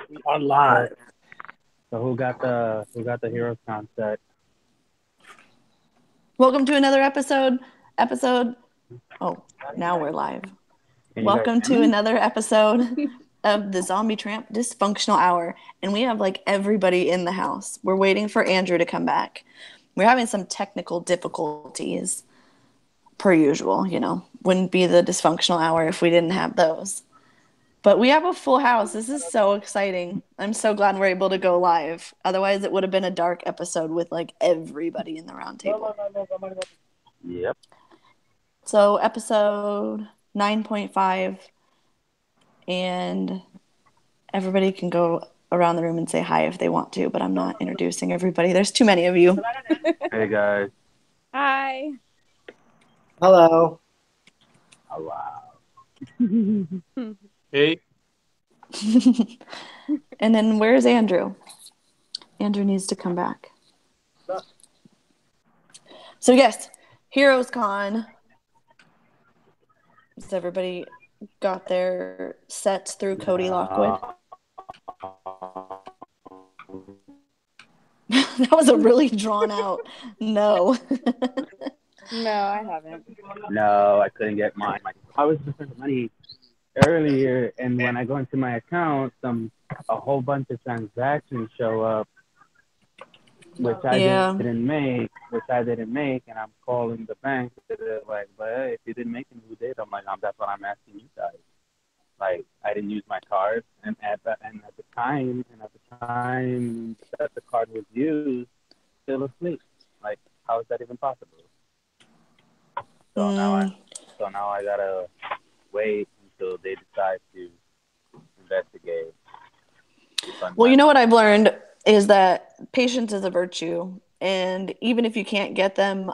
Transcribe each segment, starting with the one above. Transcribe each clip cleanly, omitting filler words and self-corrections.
We are live. So who got the hero concept? Welcome to another episode. Oh, now we're live. Can you guys Welcome hear to me? another episode of the Zombie Tramp Dysfunctional Hour. And we have like everybody in the house. We're waiting for Andrew to come back. We're having some technical difficulties, per usual, Wouldn't be the dysfunctional hour if we didn't have those. But we have a full house. This is so exciting. I'm so glad we're able to go live. Otherwise, it would have been a dark episode with like everybody in the round table. Yep. So, episode 9.5, and everybody can go around the room and say hi if they want to, but I'm not introducing everybody. There's too many of you. Hey guys. Hi. Hello. Oh wow. Hey. And then where's Andrew? Andrew needs to come back. So, yes, Heroes Con. Has everybody got their sets through Cody Lockwood? That was a really drawn out no. No, I haven't. No, I couldn't get mine. I was looking for money earlier, and when I go into my account, a whole bunch of transactions show up, which I didn't make, and I'm calling the bank. They're like, but hey, if you didn't make it, who did? I'm like, that's what I'm asking you guys. Like, I didn't use my card, and at the time that the card was used, still asleep. Like, how is that even possible? So now I gotta wait until they decide to investigate. Well, you know what I've learned is that patience is a virtue, and even if you can't get them,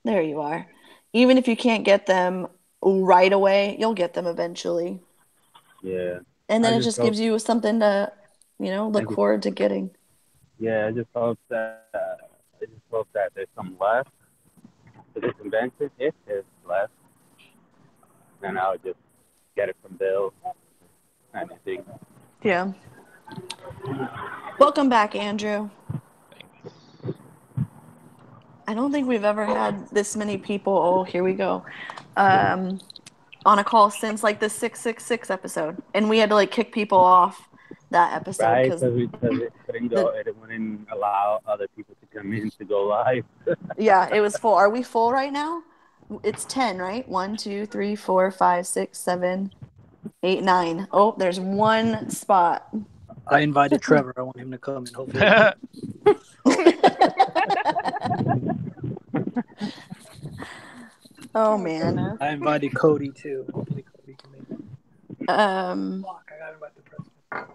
there you are. Even if you can't get them right away, you'll get them eventually. Yeah. And then it just gives you something to, look forward to getting. Yeah, I just hope that there's some left to this invention. If there's left, then I'll just get it from Bill. Kind of thing. Yeah. Welcome back, Andrew. I don't think we've ever had this many people. Oh, here we go. On a call since like the 666 episode, and we had to like kick people off that episode right? Because it couldn't go. It wouldn't allow other people to come in to go live. Yeah, it was full. Are we full right now? It's 10, right? 1, 2, 3, 4, 5, 6, 7, 8, 9. Oh, there's one spot. I invited Trevor. I want him to come and hopefully. Oh man. I invited Cody too. Hopefully Cody can make it. I gotta invite the president.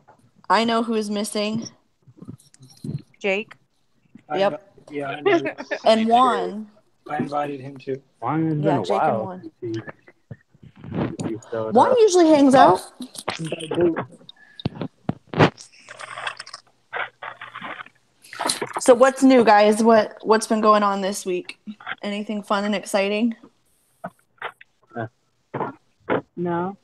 I know who's missing. Jake. Yep. I know. And Juan. I invited him too. Juan has been a Jake while. and Juan. Juan usually hangs out. So what's new, guys? What's been going on this week? Anything fun and exciting? No.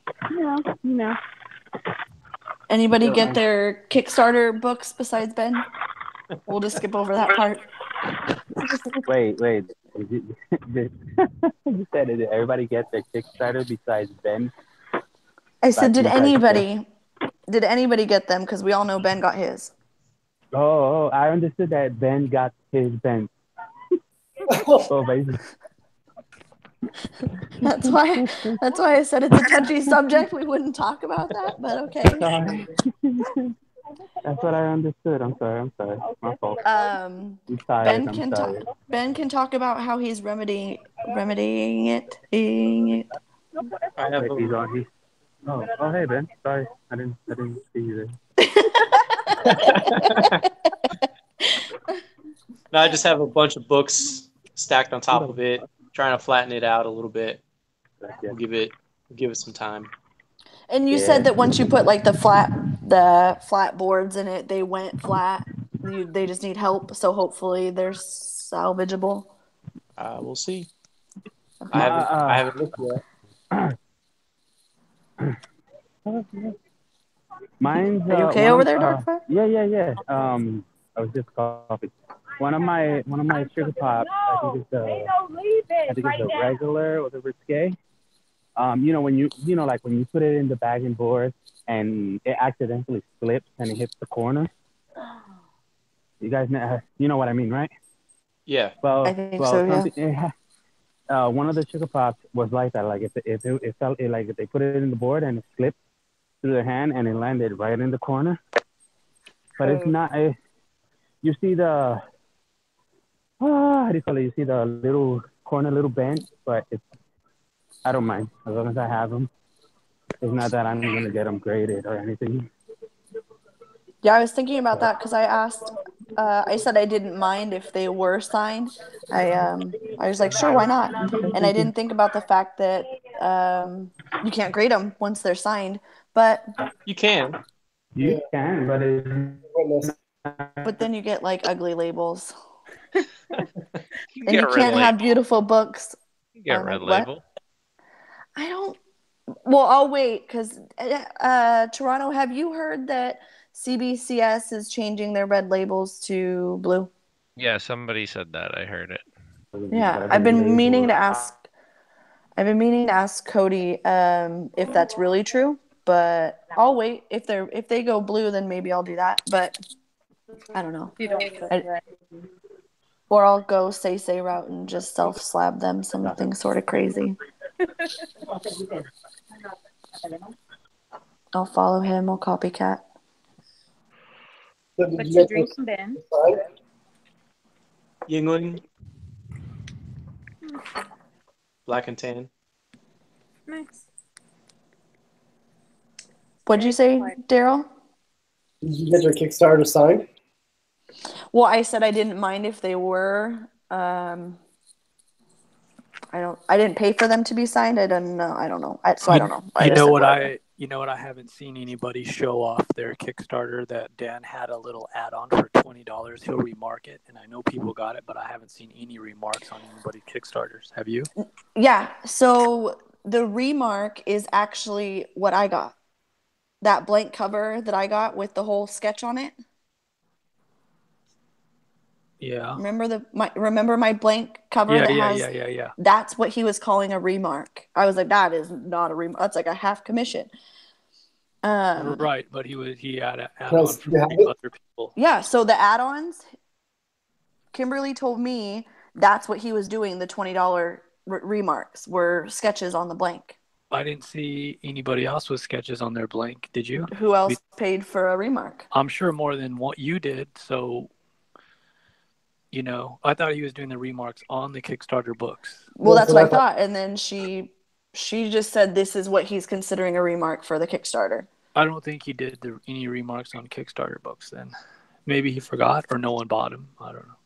Anybody get their Kickstarter books besides Ben? We'll just skip over that part. Wait. You said, did everybody get their Kickstarter besides Ben? I said, did anybody get them? Because we all know Ben got his. Oh, I understood that Ben got his Ben. Oh, basically. That's why I said it's a touchy subject. We wouldn't talk about that, but okay. That's what I understood. I'm sorry. My fault. I'm tired. Ben can talk about how he's remedying it. I have he's on. Oh, hey Ben. Sorry, I didn't see you there. No, I just have a bunch of books stacked on top of it, trying to flatten it out a little bit. We'll give it some time. And you said that once you put like the flat boards in it, they went flat. They just need help, so hopefully they're salvageable. We'll see. I haven't looked yet. Mine's Are you okay over there, Darkfire? yeah. I was just coughing. One of my sugar pops, I think it's the regular or the risque. When like when you put it in the bagging board and it accidentally slips and it hits the corner. You guys know what I mean, right? Yeah. I think so, yeah. One of the sugar pops was like that. Like if they put it in the board and it slipped through their hand and it landed right in the corner. But it's not. You see the how do you call it? You see the little corner, little bend, but I don't mind as long as I have them. It's not that I'm gonna get them graded or anything. Yeah, I was thinking about that because I asked. I said I didn't mind if they were signed. I was like, sure, why not? And I didn't think about the fact that you can't grade them once they're signed. But You can. You can, but then you get like ugly labels, You can and get you red can't have label. beautiful books. You can get on red it. What? label. I don't. Well, I'll wait because Toronto. Have you heard that CBCS is changing their red labels to blue? Yeah, somebody said that. I heard it. Yeah, I've been meaning to ask. I've been meaning to ask Cody if that's really true, but I'll wait. If they go blue, then maybe I'll do that. But I don't know. Or I'll go say route and just self slab them something sort of crazy. I'll follow him. I'll copycat. What's your drink, Ben? Yingling. Black and tan. Nice. What'd you say, Daryl? Did you get your Kickstarter signed? Well, I said I didn't mind if they were. I didn't pay for them to be signed. I don't know. I don't know. I don't know. You know what? I haven't seen anybody show off their Kickstarter that Dan had a little add-on for $20. He'll remark it, and I know people got it, but I haven't seen any remarks on anybody's Kickstarters. Have you? Yeah. So the remark is actually what I got. That blank cover that I got with the whole sketch on it. Yeah. Remember my blank cover that has. Yeah. That's what he was calling a remark. I was like, that is not a remark. That's like a half commission. Right, but he had an add-on for other people. Yeah, so the add-ons, Kimberly told me that's what he was doing. The $20 remarks were sketches on the blank. I didn't see anybody else with sketches on their blank. Did you? Who else paid for a remark? I'm sure more than what you did. So, I thought he was doing the remarks on the Kickstarter books. Well, that's what I thought. And then she just said this is what he's considering a remark for the Kickstarter. I don't think he did any remarks on Kickstarter books then. Maybe he forgot or no one bought him. I don't know.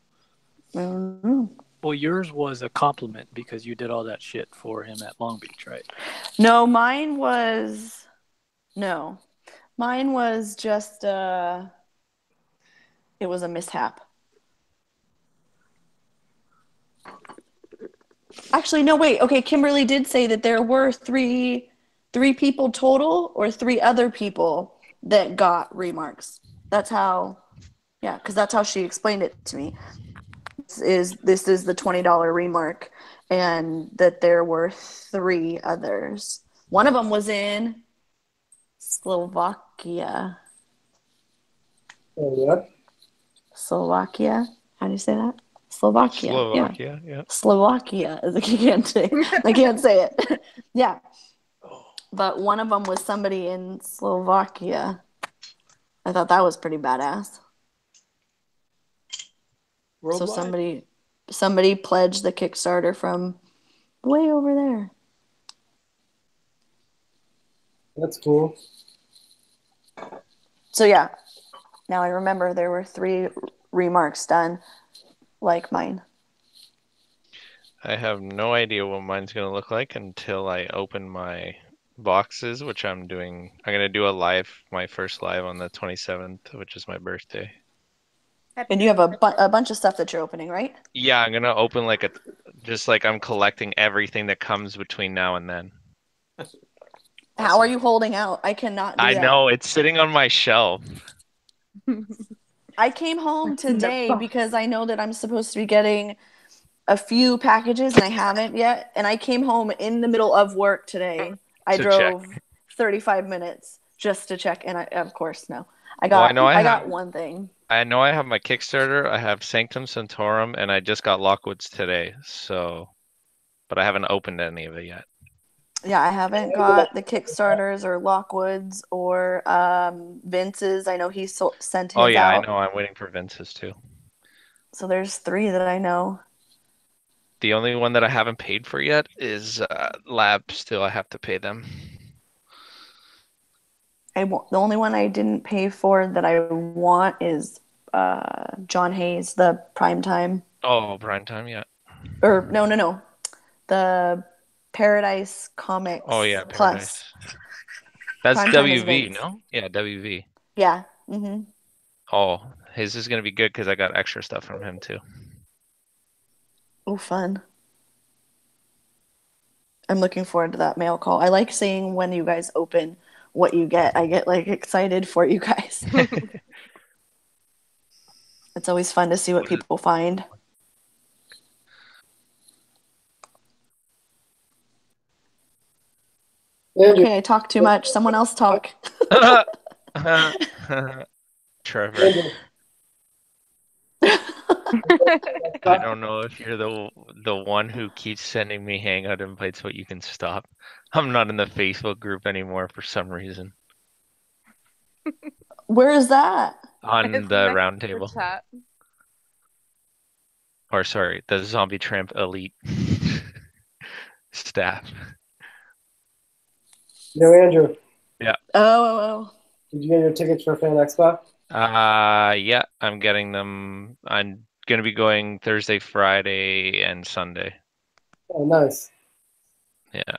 Mm-hmm. Well, yours was a compliment because you did all that shit for him at Long Beach, right? No, mine was just it was a mishap. Actually, no, wait. Okay, Kimberly did say that there were three people total or three other people that got remarks. That's how, yeah, because that's how she explained it to me. This is the $20 remark, and that there were three others. One of them was in Slovakia. Oh, yeah? Slovakia? How do you say that? Slovakia. Yeah. Slovakia. I can't say it. Yeah. But one of them was somebody in Slovakia. I thought that was pretty badass. Worldwide? So somebody pledged the Kickstarter from way over there. That's cool. So yeah, now I remember there were 3 remarks done like mine. I have no idea what mine's going to look like until I open my boxes, which I'm doing. I'm going to do my first live on the 27th, which is my birthday. And you have a bunch of stuff that you're opening, right? Yeah, I'm going to open just like I'm collecting everything that comes between now and then. How are you holding out? I cannot do I that. know, it's sitting on my shelf. I came home today because I know that I'm supposed to be getting a few packages and I haven't yet. And I came home in the middle of work today. I To drove check. 35 minutes just to check. And of course, no. I Well, got I got one thing. I know I have my Kickstarter, I have Sanctum Sanctorum, and I just got Lockwood's today, so but I haven't opened any of it yet. Yeah, I haven't got the Kickstarters or Lockwood's or Vince's. I know he sent his Oh yeah, I out. know. I'm waiting for Vince's too. So there's 3 that I know. The only one that I haven't paid for yet is Lab. Still, I have to pay them. The only one I didn't pay for that I want is John Hayes, the Primetime. Oh, prime time, yeah. Or no. The Paradise Comics Oh yeah, Plus. Paradise. That's Primetime is WV, Vince. no? Yeah, WV. Yeah. Mm-hmm. Oh, his is gonna be good because I got extra stuff from him too. Oh, fun. I'm looking forward to that mail call. I like seeing when you guys open what you get. I get like excited for you guys. It's always fun to see what people find. Andrew, Okay, I talk too much. Someone else talk. Trevor, Andrew, I don't know if you're the one who keeps sending me hangout invites, but you can stop. I'm not in the Facebook group anymore for some reason. Where is that? On It's the next round to the table. chat. Or sorry, the Zombie Tramp Elite staff. Andrew, Oh. did you get your tickets for Fan Expo? Yeah, I'm getting them. I'm gonna be going Thursday, Friday, and Sunday. Oh, nice. Yeah.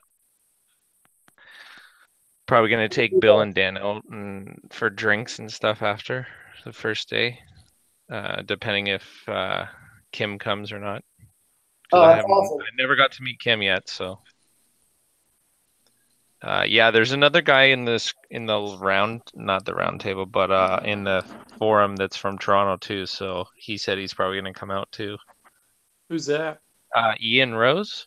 Probably gonna take Bill and Dan out for drinks and stuff after the first day, depending if Kim comes or not. Oh, I that's awesome. I never got to meet Kim yet, so. Yeah, there's another guy in the round, not the round table, but in the forum that's from Toronto too. So he said he's probably gonna come out too. Who's that? Ian Rose.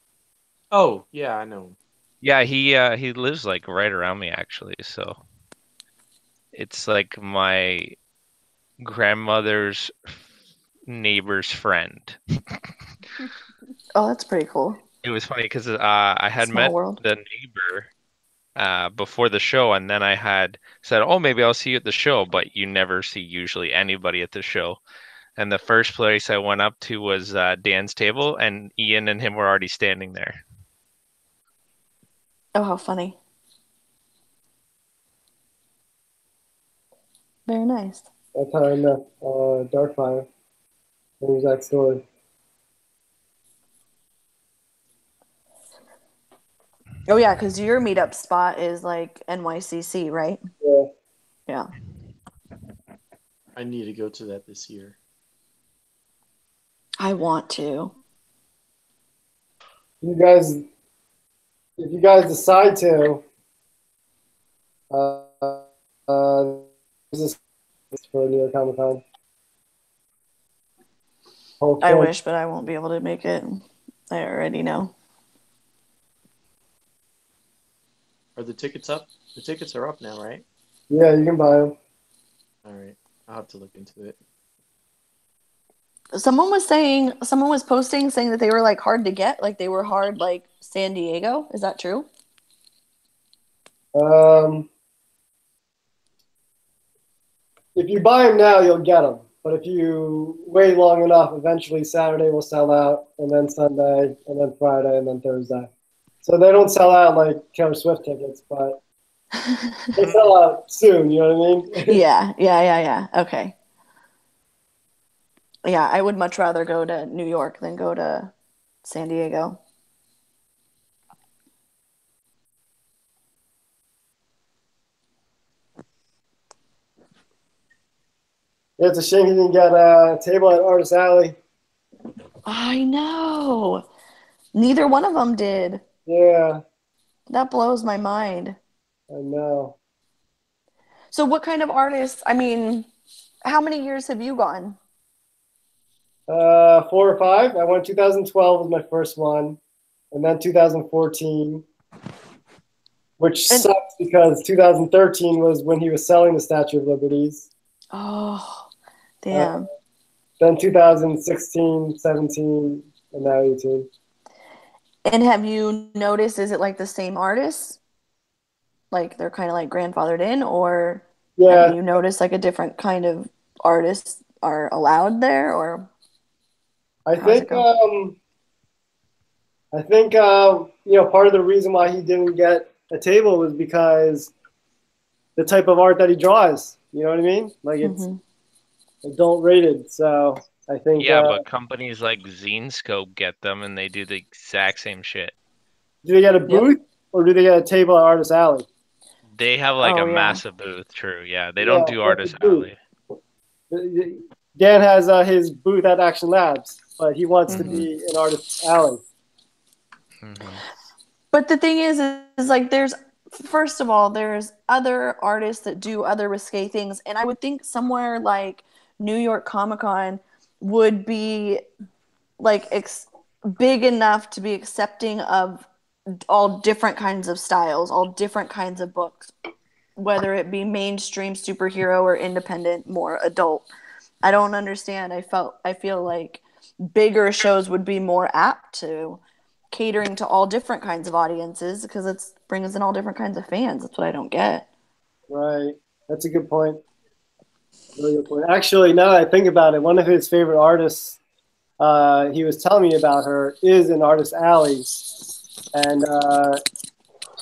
Oh, yeah, I know. Yeah, he lives like right around me actually. So it's like my grandmother's neighbor's friend. Oh, that's pretty cool. It was funny because I had Small met world. the neighbor before the show, and then I had said, "Oh, maybe I'll see you at the show," but you never see usually anybody at the show. And the first place I went up to was Dan's table, and Ian and him were already standing there. Oh, how funny. Very nice. That's how I met Darkfire. Same exact story. Oh, yeah, because your meetup spot is like NYCC, right? Yeah. Yeah. I need to go to that this year. I want to. If you guys decide to, this is for New York Comic Con. I wish, but I won't be able to make it. I already know. Are the tickets up? The tickets are up now, right? Yeah, you can buy them. All right. I'll have to look into it. Someone was posting saying that they were like hard to get, like they were hard like San Diego. Is that true? If you buy them now, you'll get them. But if you wait long enough, eventually Saturday will sell out, and then Sunday, and then Friday, and then Thursday. So they don't sell out like Taylor Swift tickets, but they sell out soon. You know what I mean? Yeah. Okay. Yeah, I would much rather go to New York than go to San Diego. Yeah, it's a shame you didn't get a table at Artist Alley. I know. Neither one of them did. Yeah. That blows my mind. I know. So what kind of artists? I mean, how many years have you gone? 4 or 5. I went 2012 was my first one, and then 2014, which And- sucks because 2013 was when he was selling the Statue of Liberties. Oh, damn. Then 2016, 17, and now 18. And have you noticed, is it like the same artists? Like they're kind of like grandfathered in, or Yeah, have you noticed like a different kind of artists are allowed there, or I how does it think go? part of the reason why he didn't get a table was because the type of art that he draws. You know what I mean? Like it's adult rated. So I think Yeah, but companies like Zenescope get them, and they do the exact same shit. do they get a booth or do they get a table at Artist Alley? They have like Oh, a yeah. massive booth. True. Yeah, they Yeah, don't do what's Artist the booth? Alley. Dan has his booth at Action Labs, but he wants to be in Artist Alley. But the thing is like there's, first of all, there's other artists that do other risque things, and I would think somewhere like New York Comic Con would be like big enough to be accepting of all different kinds of styles, all different kinds of books, whether it be mainstream superhero or independent, more adult. I don't understand. I feel like bigger shows would be more apt to catering to all different kinds of audiences because it brings in all different kinds of fans. That's what I don't get. Right. That's a good point. Really good point. Actually, now that I think about it, one of his favorite artists, he was telling me about her, is in Artist Alley. And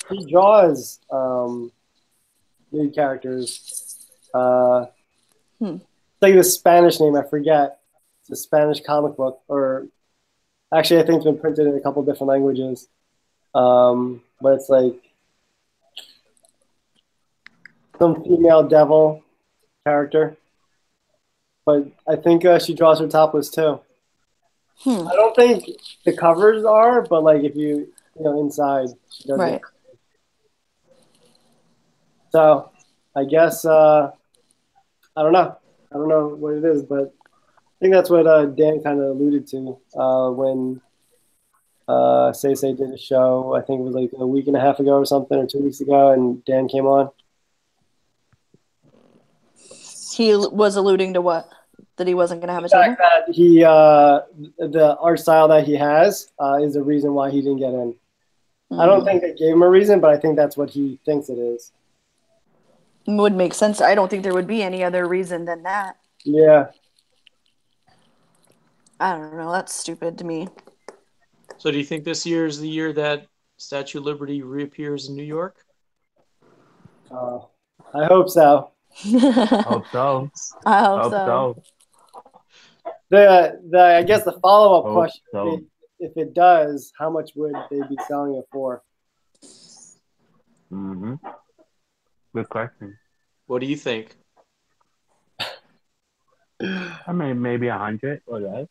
he draws new characters. It's like the Spanish name, I forget. It's a Spanish comic book, or actually, I think it's been printed in a couple different languages. But it's like some female devil character. But I think she draws her topless too. I don't think the covers are, but like if you inside, she does Right. it. So I guess I don't know. I don't know what it is, but I think that's what Dan kind of alluded to when Say did a show. I think it was like a week and a half ago or something, or 2 weeks ago, and Dan came on. He was alluding to what? That he wasn't going to have a The table? fact that he, the art style that he has is the reason why he didn't get in. I don't think they gave him a reason, but I think that's what he thinks it is. Would make sense. I don't think there would be any other reason than that. Yeah. I don't know. That's stupid to me. So do you think this year is the year that Statue of Liberty reappears in New York? I hope so. Hope so. I hope so. I guess the follow-up Hope question, so. if it does, how much would they be selling it for? Good question. What do you think? I mean, maybe 100 or less.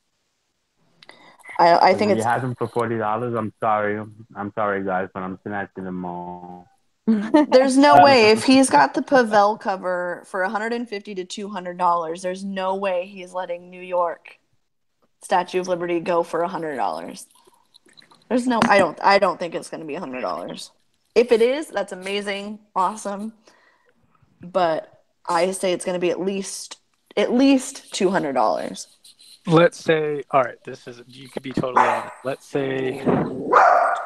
I think If it's. you have them for $40, I'm sorry. I'm sorry, guys, but I'm snatching them all. There's no way if he's got the Pavel cover for $150 to $200. There's no way he's letting New York Statue of Liberty go for $100. There's no. I don't think it's going to be $100. If it is, that's amazing, awesome. But I say it's going to be at least $200. Let's say, all right, you could be totally honest. Let's say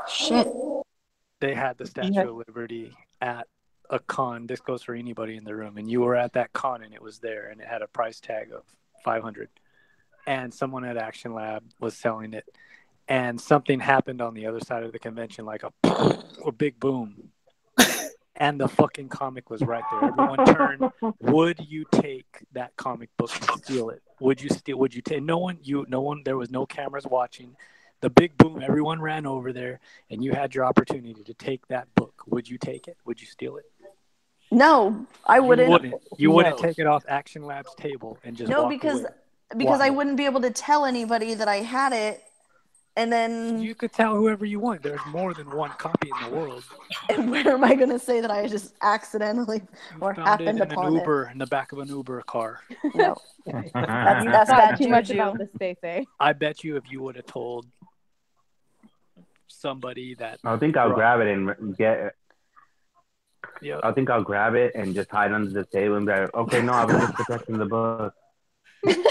Shit. they had the Statue of Liberty at a con. This goes for anybody in the room, and you were at that con and it was there and it had a price tag of $500, and someone at Action Lab was selling it, and something happened on the other side of the convention, like a big boom, and the fucking comic was right there. Everyone turned. Would you take that comic book and steal it? Would you steal? Would you take? No one. There was no cameras watching. The big boom. Everyone ran over there, and you had your opportunity to take that book. Would you take it? Would you steal it? No, I wouldn't. You wouldn't take it off Action Lab's table and just walk away. Because I wouldn't be able to tell anybody that I had it, And then, You could tell whoever you want. There's more than one copy in the world. and where am I going to say that I just accidentally or Found it happened in an upon Uber, in the back of an Uber car. it? No, You that's thought bad too much juju. about this, Feifei. I bet you if you would have told somebody that. I think I'll grab it and get it. Yep. I think I'll grab it and just hide under the table and be like, okay, no, I was just protecting the book. Just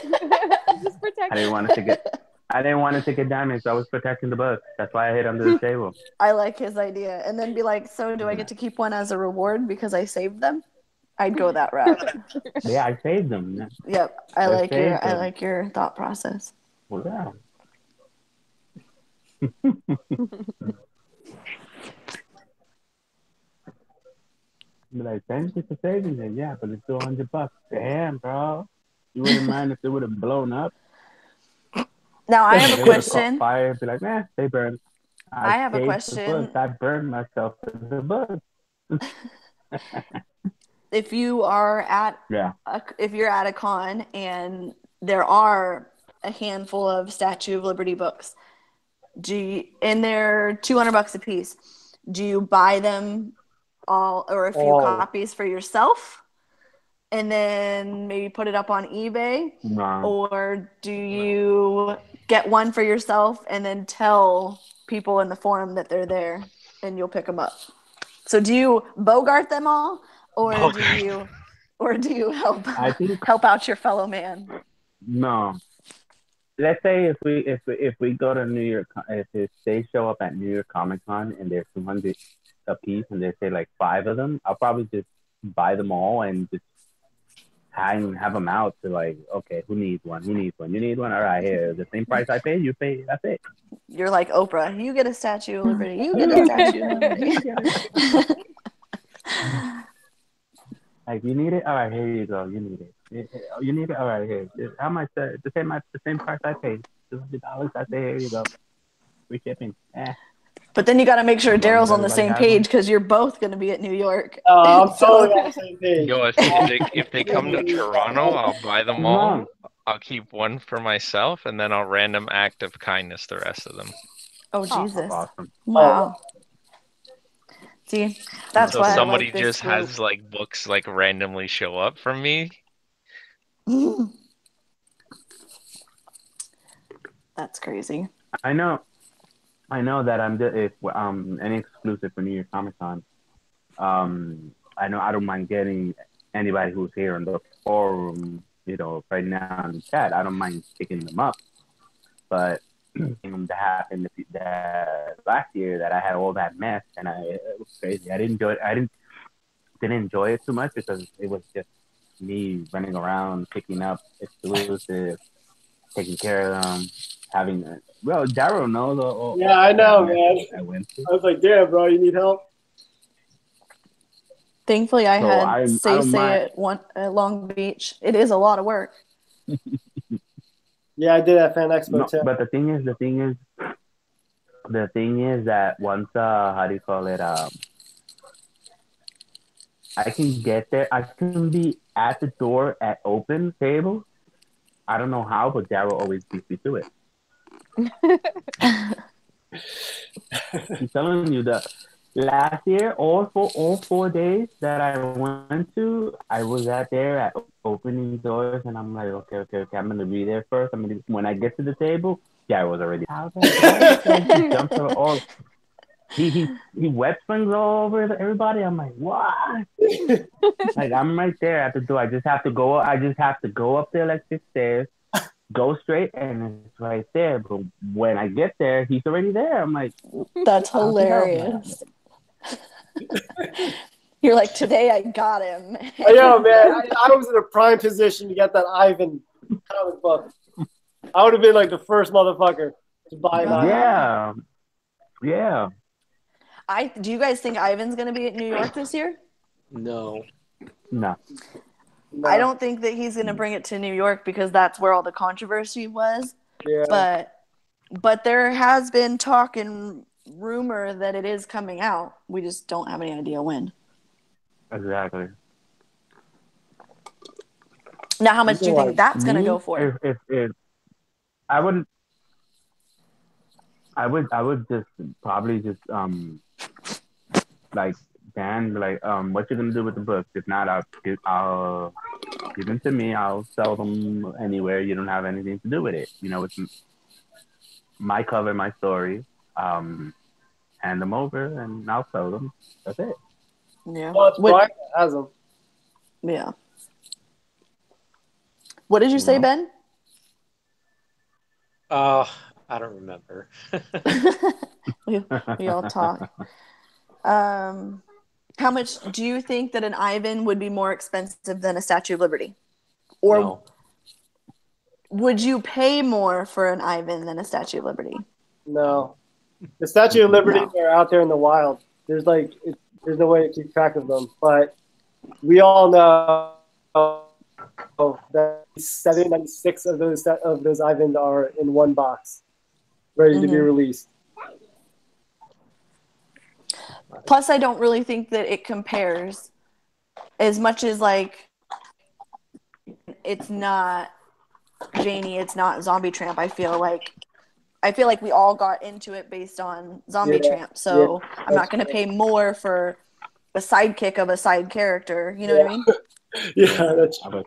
protect. I didn't want to take it damage, so I was protecting the book. That's why I hid under the table. I like his idea. And then be like, so do I get to keep one as a reward because I saved them? I'd go that route. Yeah, I saved them. Yep. I like your thought process. Well, yeah. Be like, thank you for saving it. Yeah, but it's still $100. Damn, bro. You wouldn't mind if it would have blown up? Now I have a question. Fire, be like, man, they burned. I have a question. I burned myself with the book. If you are at if you're at a con and there are a handful of Statue of Liberty books, and they're $200 a piece, do you buy them all or a few copies for yourself and then maybe put it up on eBay? Or do you get one for yourself and then tell people in the forum that they're there and you'll pick them up? So do you Bogart them all, or do you help out your fellow man? No. Let's say if we go to New York, if they show up at New York Comic Con and there's 200 a piece and they say like 5 of them, I'll probably just buy them all and just have them out to like, okay, who needs one? You need one? All right, here, the same price I pay, you pay, that's it. You're like Oprah. You get a Statue of Liberty. You get a Statue of Liberty. Like, you need it? All right, here you go. You need it. You need it? All right, here. How much? The same price I paid. $200. I say, here you go. Free shipping. But then you got to make sure Daryl's on the same page because you're both going to be at New York. I'm totally on the same page. Yo, if they come to Toronto, I'll buy them all. I'll keep one for myself, and then I'll random act of kindness the rest of them. Oh, Jesus. Awesome. Wow. See, that's so why somebody I like this just group. has like books like randomly show up from me. That's crazy. I know that I'm any exclusive for New York Comic Con. I know I don't mind getting anybody who's here in the forum, right now in the chat. I don't mind picking them up, but that happened last year that I had all that mess and it was crazy. I didn't enjoy it too much because it was just me running around picking up exclusive, taking care of them, Daryl knows. Yeah, I know, man. I was like, damn, bro, you need help? Thankfully, I had Say at Long Beach. It is a lot of work. Yeah, I did at Fan Expo too. But the thing is that once how do you call it? I can get there. I can be at the door at open table. I don't know how, but Daryl always beats me to it. I'm telling you that last year, all 4 days that I went to, I was there at opening doors, and I'm like, okay, I'm gonna be there first. When I get to the table, I was already out there. He jumps all. He web springs all over everybody. I'm like, what? Like, I'm right there at the door. I just have to go up the electric stairs, go straight, and it's right there. But when I get there, he's already there. I'm like, that's hilarious. You're like, today I got him. I know, man. I was in a prime position to get that Ivan comic book. I would have been like the first motherfucker to buy that. Yeah. Do you guys think Ivan's going to be at New York this year? No. I don't think that he's going to bring it to New York because that's where all the controversy was. Yeah. But there has been talk and rumor that it is coming out. We just don't have any idea when. Exactly. Now, how much do you think that's going to go for? If I wouldn't. I would just probably just like Dan, like what you gonna do with the books? If not, I'll give them to me. I'll sell them anywhere. You don't have anything to do with it. You know, it's my cover, my story. Hand them over, and I'll sell them. That's it. Yeah. Well, it's Brian that has them. Yeah. What did you say, Ben? I don't remember. we all talk. How much do you think that an Ivan would be more expensive than a Statue of Liberty? Or No. would you pay more for an Ivan than a Statue of Liberty? No. The Statue of Liberty No. are out there in the wild. There's there's no way to keep track of them. But we all know that 796 of those Ivans are in one box, ready to be released. Plus, I don't really think that it compares as much as like it's not Janie, it's not Zombie Tramp. I feel like we all got into it based on Zombie Tramp, so I'm not going to pay more for a sidekick of a side character. You know what I mean? Yeah, that's true.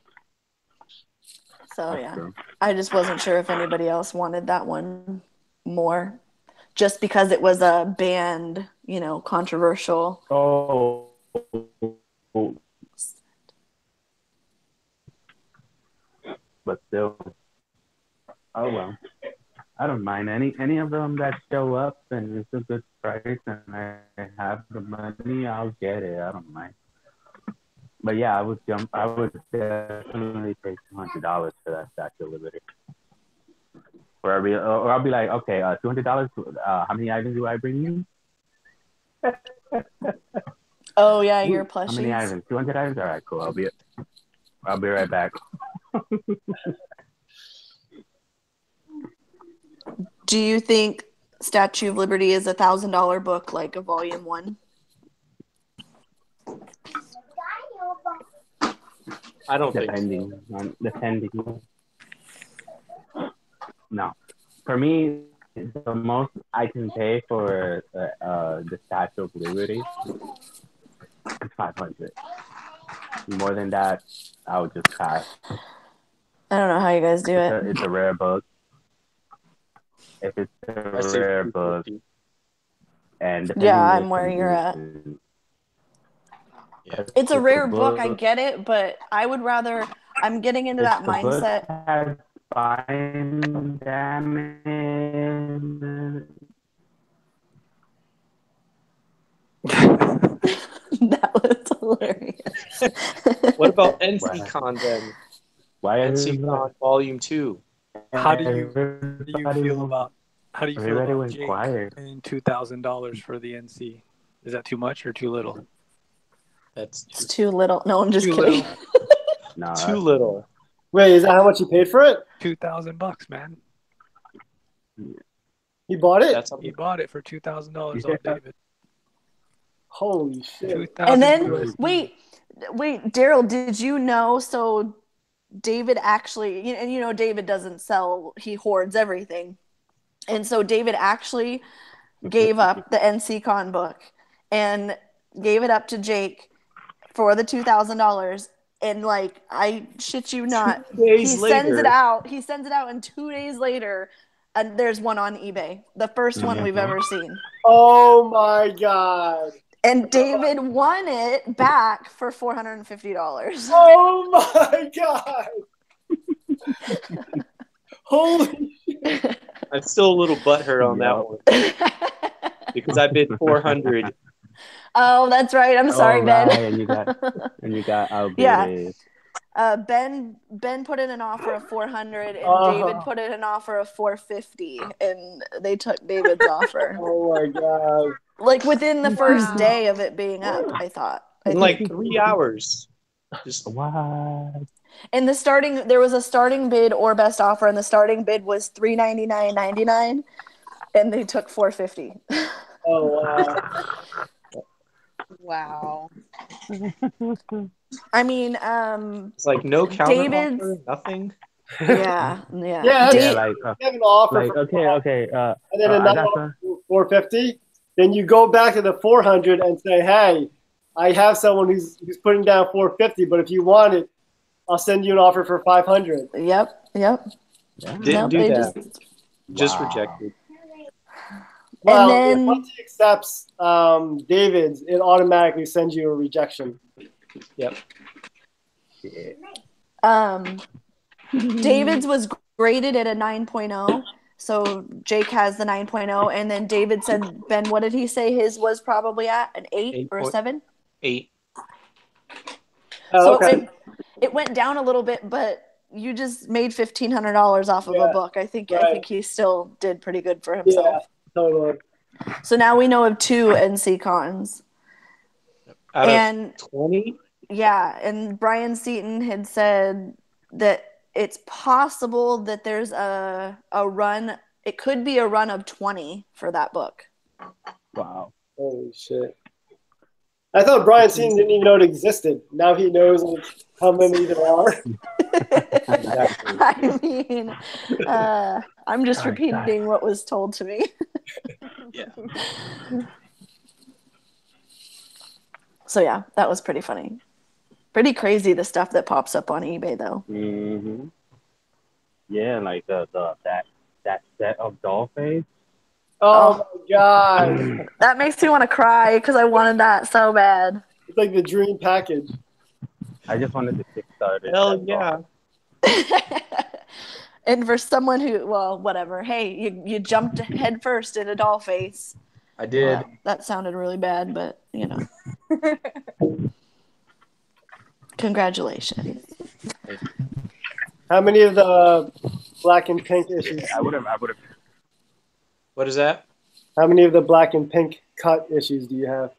So yeah, I just wasn't sure if anybody else wanted that one more, just because it was a banned, controversial. Oh. But still, oh well. I don't mind any of them that show up and it's a good price and I have the money, I'll get it. I don't mind. But yeah, I would definitely pay $200 for that Statue of Liberty. Or I'll be like, okay, $200. How many items do I bring you? Oh yeah, your plushies. How many items? 200 items. All right, cool. I'll be right back. Do you think Statue of Liberty is $1,000 book like a volume 1? I don't think Depending. No. For me, the most I can pay for the Statue of Liberty is $500. More than that, I would just pass. I don't know how you guys do it. It's a rare book. If it's a rare book, and I'm where you're at. Yeah. It's a rare book, I get it, but I would rather. I'm getting into that mindset. Book has spine damage. That was hilarious. What about NCCon then? Why NCCon Volume 2. How do you feel about Jake quiet? paying $2,000 for the NC? Is that too much or too little? It's too little. No, I'm just too kidding. No, too little. Wait, is that how much you paid for it? $2,000, man. He bought it? He bought it for $2,000 on David. Holy shit. And then, wait, Daryl, did you know? So David actually, and David doesn't sell, he hoards everything. And so David actually gave up the NCCon book and gave it up to Jake for the $2,000. And I shit you not, he sends it out, and 2 days later, and there's one on eBay, the first one we've ever seen. Oh my God. And David won it back for $450. Oh my God. Holy shit. I'm still a little butthurt on that one because I bid 400. Oh, that's right. I'm sorry, Ben. Right. and you got outbid. Yeah. Ben put in an offer of 400 and David put in an offer of 450 and they took David's offer. Oh my God. Within the first day of it being up, I thought. In 3 hours. Just what? And there was a starting bid or best offer, and the starting bid was $399.99, and they took $450. Oh wow. Wow. I mean, it's no counter offer, nothing. Yeah. Yeah, Yeah, Dave- like you have an offer like for okay. and then I another got offer for 450. Then you go back to the 400 and say, hey, I have someone who's putting down 450, but if you want it, I'll send you an offer for 500. Yep. yeah. Didn't Nope, do they that. Just Wow. rejected. Well, then- once he accepts David's, it automatically sends you a rejection. Yep. Yeah. David's was graded at a 9.0. So Jake has the 9.0, and then David said, Ben, what did he say his was probably at? An 8 or a 7? 8. Oh, So okay. it went down a little bit, but you just made $1,500 off of a book. I think he still did pretty good for himself. Yeah, totally. So now we know of 2 NC cons. Out And of 20? yeah, and Brian Seaton had said that it's possible that there's a run. It could be a run of 20 for that book. Wow. Holy shit. I thought Brian Seaton didn't even know it existed. Now he knows how many there are. I mean, I'm just repeating what was told to me. Yeah. So yeah, that was pretty funny. Pretty crazy the stuff that pops up on eBay though. Mm-hmm. Yeah, like that set of doll face. Oh my god. That makes me want to cry because I wanted that so bad. It's like the dream package. I just wanted to kickstart it. Hell that's yeah. all. And for someone who, well, whatever. Hey, you jumped head first in a doll face. I did. Well, that sounded really bad, but you know. Congratulations. How many of the black and pink issues? I would have. What is that? How many of the black and pink cut issues do you have?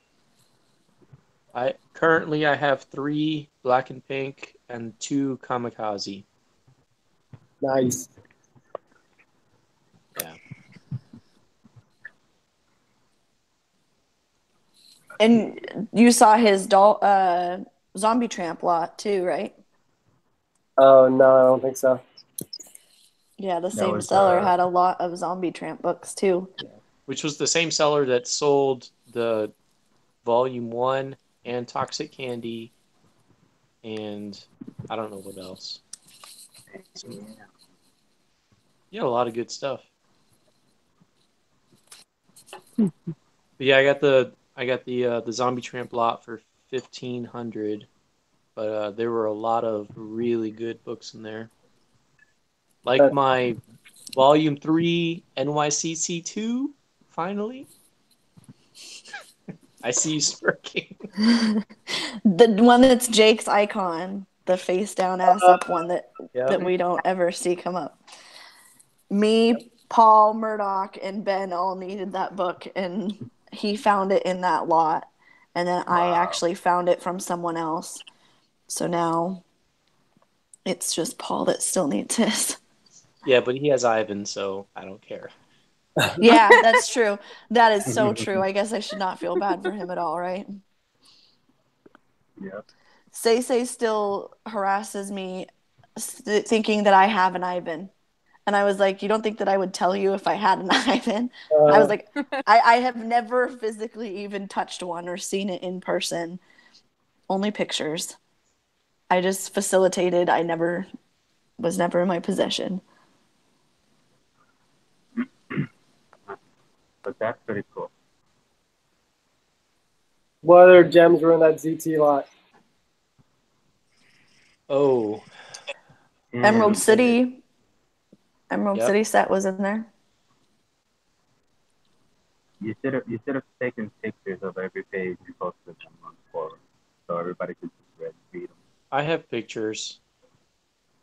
Currently I have 3 black and pink and 2 kamikaze. Nice. Yeah. And you saw his doll, zombie tramp lot too, right? Oh no, I don't think so. Yeah, the That same was, seller had a lot of zombie tramp books too. Which was the same seller that sold the Volume 1 and Toxic Candy and I don't know what else. Yeah, a lot of good stuff. But yeah, I got the Zombie Tramp lot for $1,500, but there were a lot of really good books in there, like my Volume 3 NYCC2. Finally, I see you smirking. The one that's Jake's icon, the face down ass up one that we don't ever see come up. Me, Paul, Murdoch, and Ben all needed that book, and he found it in that lot. And then I actually found it from someone else. So now it's just Paul that still needs his. Yeah, but he has Ivan, so I don't care. Yeah, that's true. That is so true. I guess I should not feel bad for him at all, right? Yeah. Say still harasses me thinking that I have an Ivan. And I was like, you don't think that I would tell you if I had an Ivan? I was like, I have never physically even touched one or seen it in person. Only pictures. I just facilitated. I was never in my possession. But that's pretty cool. What other gems were in that ZT lot? Oh, Emerald City. Emerald Yep. City set was in there. You should have taken pictures of every page and posted them on the forum so everybody could just read them. I have pictures.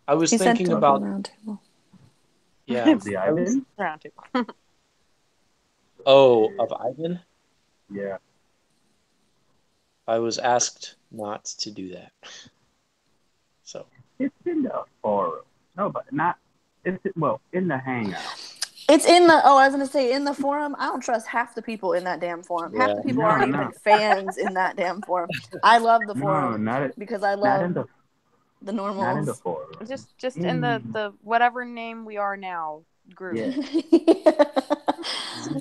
I was He sent thinking them about around table. yeah. The island? Round table. Oh, of Ivan? Yeah. I was asked not to do that. So It's in the forum. No, but not. It's in the hangout. It's in the. Oh, I was gonna say in the forum. I don't trust half the people in that damn forum. Half the people aren't even fans in that damn forum. I love the forum No, not it. because I Not in love. The Not in the normals. forum. Just in the whatever name we are now group. Yeah.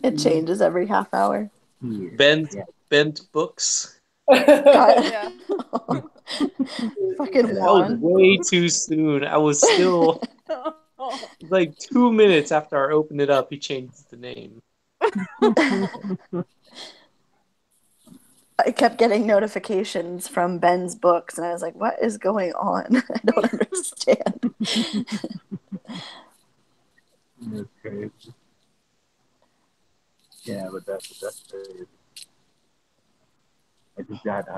It changes every half hour. Yeah. Bent Yeah. bent books. God. Yeah. Fucking That was Juan. way too soon. I was still like 2 minutes after I opened it up. He changed the name. I kept getting notifications from Ben's books, and I was like, what is going on? I don't understand. That's crazy. Yeah, but that's crazy. I just got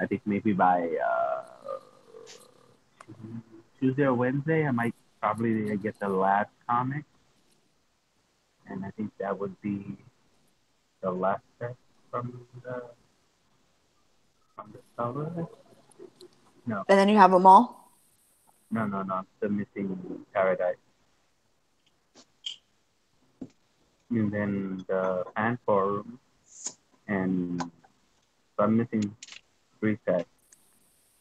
I think maybe by Tuesday or Wednesday I might probably get the last comic, and I think that would be the last set from the cover. No, And then you have them all? no, I'm still missing Paradise. And then the fan forum, and so I'm missing 3 sets.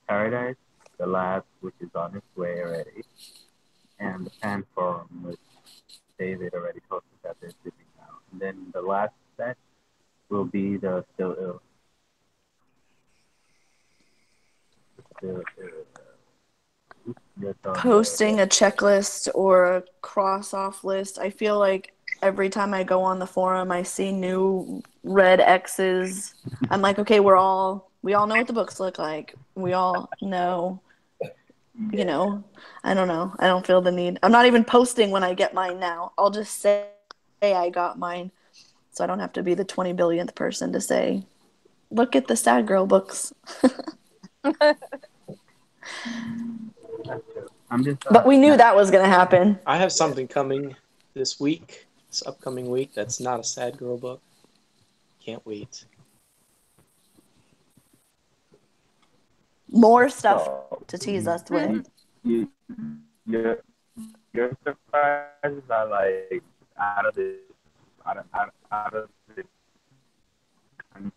Paradise, the lab, which is on its way already, and the fan forum, which David already told us that they're shipping out. And then the last set will be the Still Ill. Posting a checklist or a cross-off list. I feel like every time I go on the forum, I see new red X's. I'm like, okay, we all know what the books look like. We all know, you know, I don't know. I don't feel the need. I'm not even posting when I get mine now. I'll just say I got mine, so I don't have to be the 20 billionth person to say, look at the Sad Girl books. I'm just, But we knew that was going to happen. I have something coming this week, this upcoming week, that's not a sad girl book. Can't wait. More stuff to tease us with. Your surprises are like out of the country.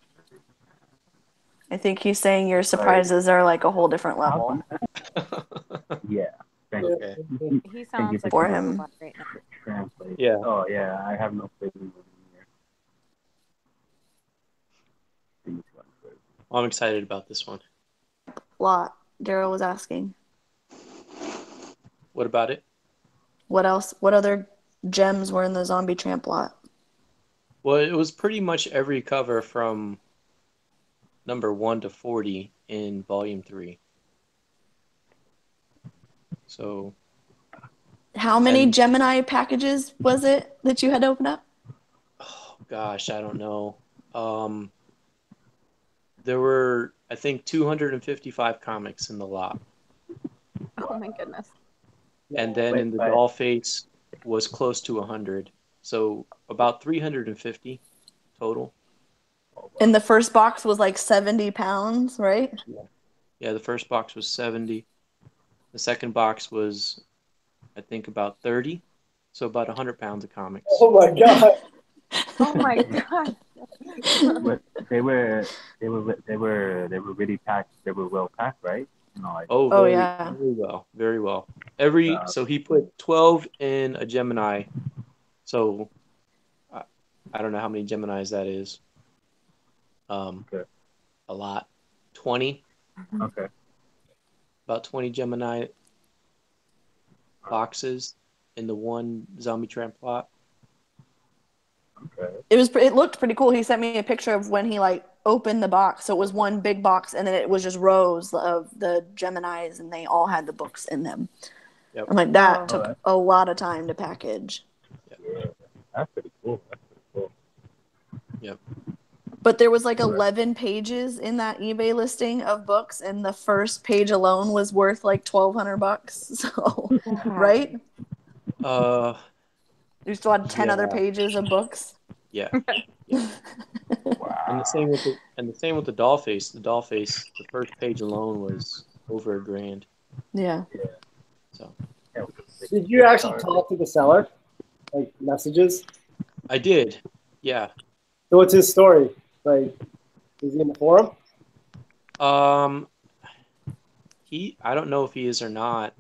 I think he's saying your surprises are like a whole different level. Yeah. Thank you. Okay. He sounds like For a him. robot right now. Translate. Yeah. Oh yeah, I have no clue. I'm excited about this one. Lot. Daryl was asking. What about it? What else? What other gems were in the Zombie Tramp lot? Well, it was pretty much every cover from number 1 to 40 in volume 3. So, How many and- Gemini packages was it that you had to open up? oh gosh, I don't know. There were, I think, 255 comics in the lot. Oh my goodness. And then in the doll face was close to 100. So about 350 total. And the first box was like 70 pounds, right? Yeah, the first box was 70. The second box was, I think, about 30. So about 100 pounds of comics. Oh my god. Oh my god. But they were really packed. They were well packed, right? You know, like, Oh, yeah. Very well. Very well. So he put 12 in a Gemini. So I don't know how many Geminis that is. Okay. A lot. 20. Okay. About 20 Gemini boxes in the one Zombie Tramp lot. Okay. It looked pretty cool. He sent me a picture of when he like opened the box. So it was one big box, and then it was just rows of the Geminis, and they all had the books in them. Yep. I'm like, that took a lot of time to package. Yeah, that's pretty cool. Yep. But there was like 11 pages in that eBay listing of books, and the first page alone was worth like $1,200. So, right? You still had 10 other pages of books. Yeah. Wow. And the same with the doll face. The doll face, the first page alone was over $1,000. Yeah. So. Did you actually talk to the seller? Like messages? I did. Yeah. So what's his story? Like, is he in the forum? I don't know if he is or not.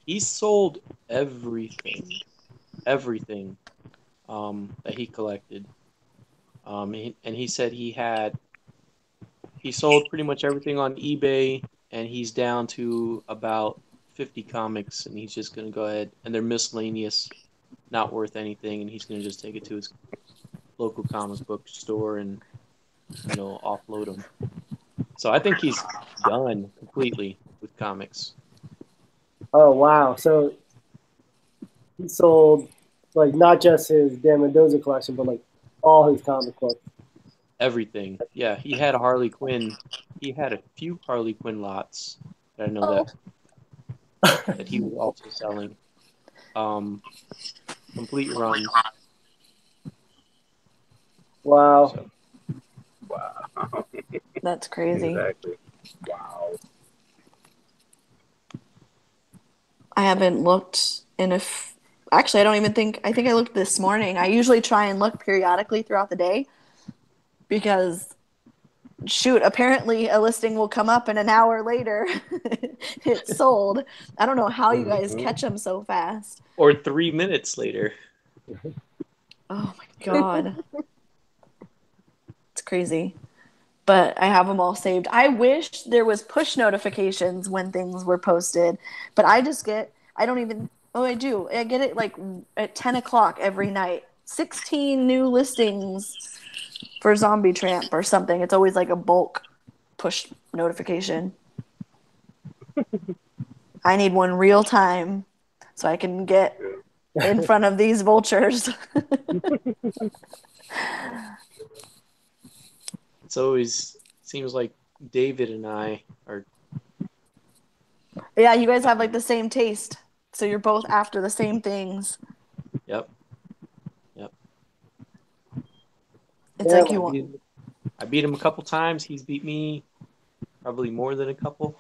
He sold everything that he collected. And he said he sold pretty much everything on eBay, and he's down to about 50 comics, and he's just gonna go ahead, and they're miscellaneous, not worth anything, and he's gonna just take it to his local comic book store and offload them. So I think he's done completely with comics. Oh wow! So he sold like not just his Dan Mendoza collection, but like all his comic books. Everything. Yeah, he had a Harley Quinn. He had a few Harley Quinn lots that I know that he was also selling. Complete runs. Wow. So, Wow. That's crazy. Exactly. Wow. I haven't looked actually, I think I looked this morning. I usually try and look periodically throughout the day because shoot, apparently a listing will come up and an hour later it's sold. I don't know how you guys catch them so fast. or 3 minutes later. Oh my God. It's crazy. But I have them all saved. I wish there was push notifications when things were posted, but I do. I get it like at 10 o'clock every night. 16 new listings for Zombie Tramp or something. It's always like a bulk push notification. I need one real time so I can get in front of these vultures. It's always seems like David and I are. Yeah, you guys have like the same taste. So you're both after the same things. Yep. It's like you want. I beat him a couple times. He's beat me probably more than a couple.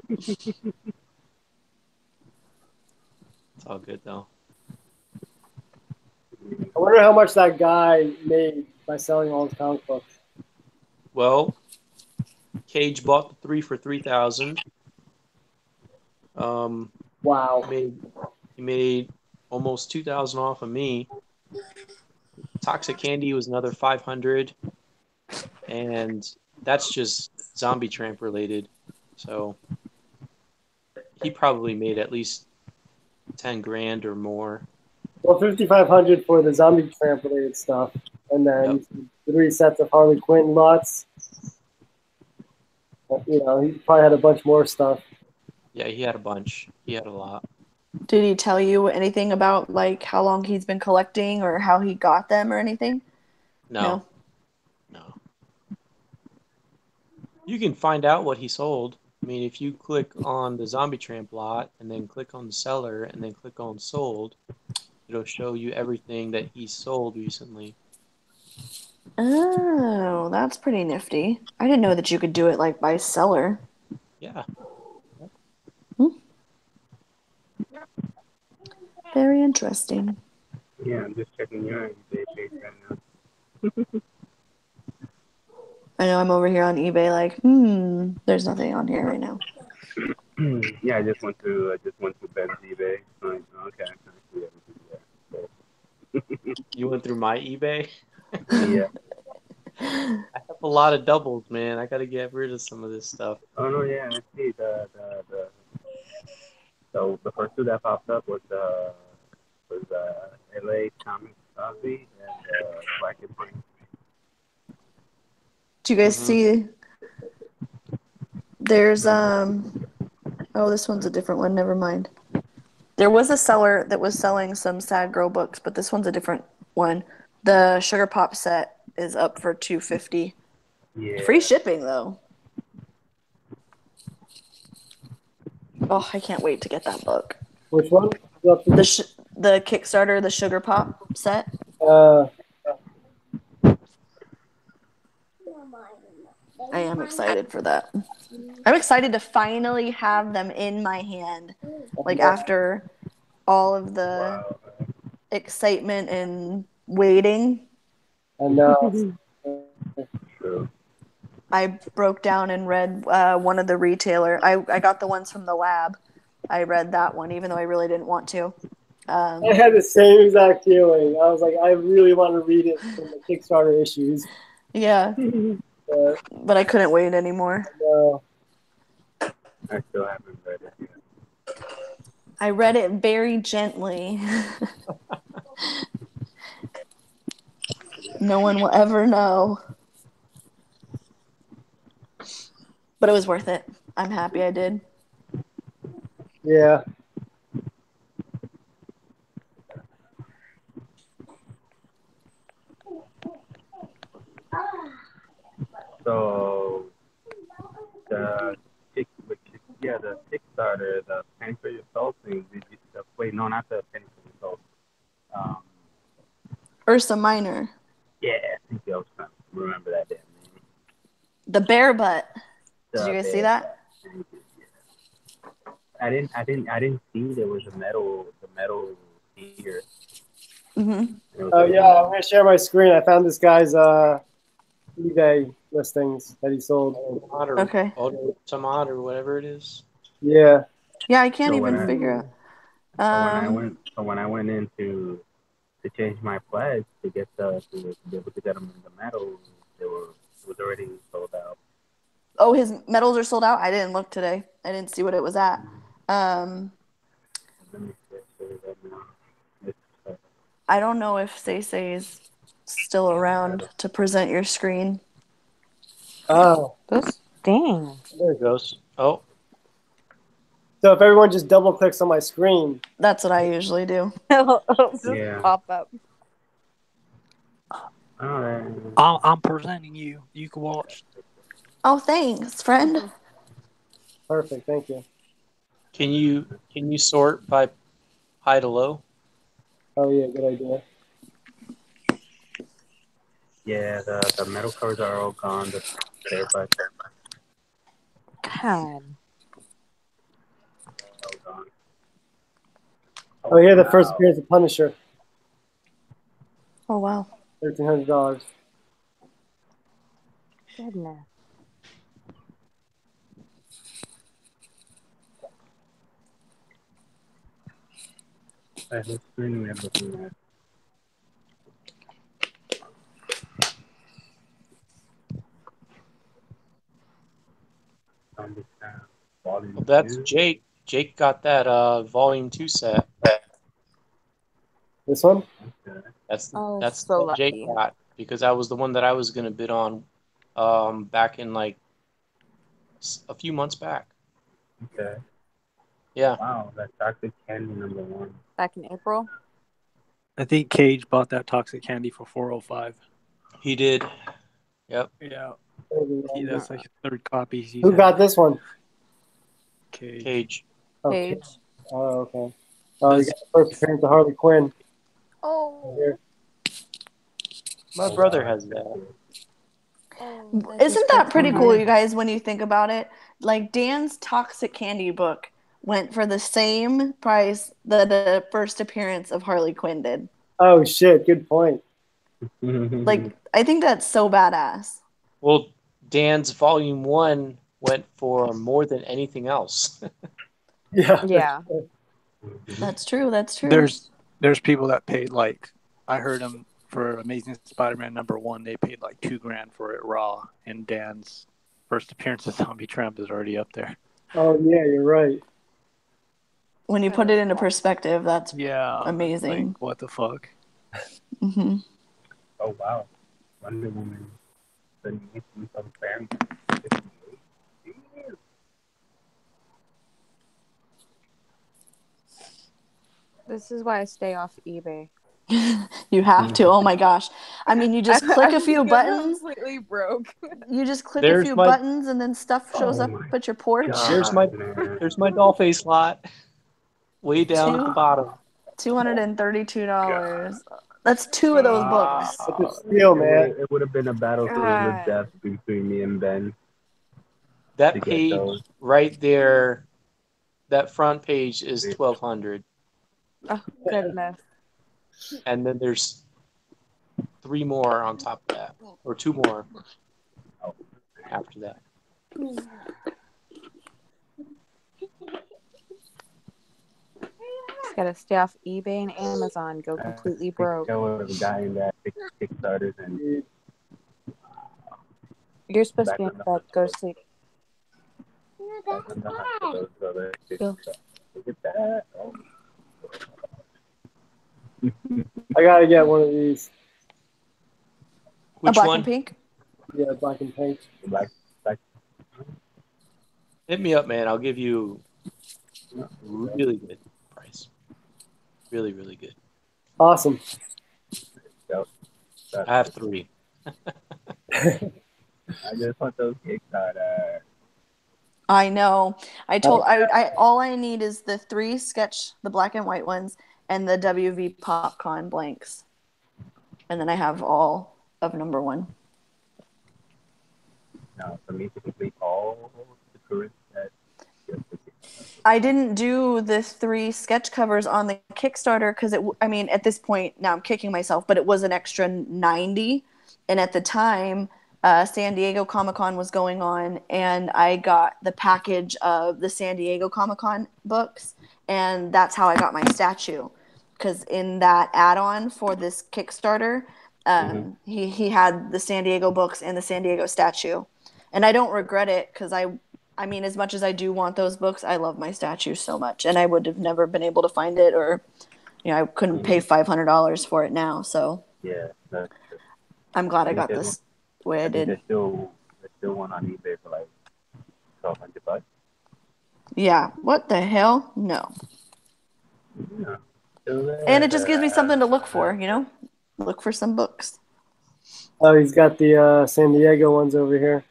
It's all good though. I wonder how much that guy made by selling all his comic books. Well, Cage bought the 3 for 3,000. Wow. He made almost 2,000 off of me. Toxic Candy was another 500, and that's just Zombie Tramp related. So he probably made at least 10 grand or more. Well, 5,500 for the Zombie Tramp related stuff, and then 3 sets of Harley Quinn lots. He probably had a bunch more stuff. Yeah, he had a bunch. He had a lot. Did he tell you anything about like how long he's been collecting or how he got them or anything? No. You can find out what he sold. I mean, if you click on the Zombie Tramp lot and then click on the seller and then click on sold, it'll show you everything that he sold recently. Oh, that's pretty nifty. I didn't know that you could do it like by seller. Yeah. Very interesting. Yeah, I'm just checking your eBay page right now. I know I'm over here on eBay like, there's nothing on here right now. Yeah, I just went through Ben's eBay. Okay, I see everything there. You went through my eBay? Yeah. I have a lot of doubles, man. I gotta get rid of some of this stuff. Oh no, yeah, I see So the first 2 that popped up was LA Comics Coffee and Black and Pink. Do you guys see? There's oh, this one's a different one. Never mind. There was a seller that was selling some Sad Girl books, but this one's a different one. The Sugar Pop set is up for $250. Yeah. Free shipping though. Oh, I can't wait to get that book. Which one? The Kickstarter, the Sugar Pop set. I am excited for that. I'm excited to finally have them in my hand. Like after all of the excitement and waiting. And True. I broke down and read one of the retailer. I got the ones from the lab. I read that one, even though I really didn't want to. I had the same exact feeling. I was like, I really want to read it from the Kickstarter issues. Yeah, but I couldn't wait anymore. No. I still haven't read it yet. I read it very gently. No one will ever know. But it was worth it. I'm happy I did. Yeah. So the Kickstarter, the Penny for Your Soul thing. Wait, no, not the Penny for Your Soul. Ursa Minor. Yeah, I think I was trying to remember that damn name. The bear butt. Did The you guys see bear that? I didn't see there was the metal here. Mm-hmm. Oh yeah, I'm gonna share my screen. I found this guy's eBay listings that he sold. Okay. Some odd or whatever it is. Yeah. Yeah, I can't So even figure out. when I went in to change my pledge to get to be able to get them in the metal, it was already sold out. Oh, his medals are sold out? I didn't look today. I didn't see what it was at. Let me see that now. I don't know if Say is still around to present your screen. Oh. Dang. There it goes. Oh, So if everyone just double clicks on my screen. That's what I usually do. It'll just Yeah. pop up. All right. I'm presenting you. You can watch. Oh, thanks, friend. Perfect, thank you. can you sort by high to low? Oh yeah, good idea. Yeah, the metal covers are all gone. The bear butts God. are all gone. Oh, here the first appearance of Punisher. Oh, wow. $1,300. Goodness. What screen am I looking at? Volume Well, that's 2. Jake. Jake got that volume 2 set. This one? Okay. That's Oh, that's so what Jake lucky. got because that was the one that I was gonna bid on back in like a few months back. Okay. Yeah. Wow, that's Toxic Candy #1. Back in April. I think Cage bought that toxic candy for $405. He did. Yep. Yeah. Who That's like his third copy. got this one? Cage. Okay. Page. Oh, okay. Oh, you got the first appearance of Harley Quinn. Oh. Here. My brother has that. Isn't that pretty cool, you guys, when you think about it? Like, Dan's Toxic Candy book went for the same price that the first appearance of Harley Quinn did. Oh, shit. Good point. Like, I think that's so badass. Well, Dan's volume 1 went for more than anything else. Yeah. Yeah. That's true. That's true. There's people that paid like, I heard them for Amazing Spider-Man #1. They paid like $2,000 for it raw, and Dan's first appearance of Zombie Tramp is already up there. Oh, yeah, you're right. When you put it into perspective, that's Yeah, amazing. Like, what the fuck? Mm-hmm. Oh wow, Wonder Woman. The new some fans. This is why I stay off eBay. You have to. Oh my gosh. I mean, you just click a few buttons. Completely broke. You just click a There's few my- buttons and then stuff shows up at your porch. There's my Dollface lot. Way down at the bottom. $232. That's 2 of those books. It's a steal, man. It would have been a battle to the God. death between me and Ben. That To get page those. right there, that front page is 1,200, Oh, goodness. and then there's 3 more on top of that, or 2 more. after that. Just gotta stay off eBay and Amazon. Go completely broke. There was a guy in that Kickstarters and You're supposed to back be in on the bed. Go to sleep. back on the hunt for those other Go. Look at that. Oh. I gotta get one of these. Which a black one? and pink. Yeah, black and pink. Black. Hit me up, man. I'll give you really good price. Really, really good. Awesome. I have 3. I just want those Kickstarter. I know. I all I need is the 3 sketch, the black and white ones, and the WV Popcorn blanks, and then I have all of number 1. Now, for me to complete all the current sets, I didn't do the 3 sketch covers on the Kickstarter because at this point now I'm kicking myself, but it was an extra $90, and at the time, San Diego Comic-Con was going on, and I got the package of the San Diego Comic-Con books, and that's how I got my statue. Because in that add-on for this Kickstarter, he had the San Diego books and the San Diego statue, and I don't regret it because I mean, as much as I do want those books, I love my statue so much, and I would have never been able to find it, or I couldn't pay $500 for it now. So yeah, I'm glad I got this the way I did. There's still one on eBay for like $1,200. Yeah. What the hell? No. Yeah. And it just gives me something to look for. Look for some books. Oh, he's got the San Diego ones over here.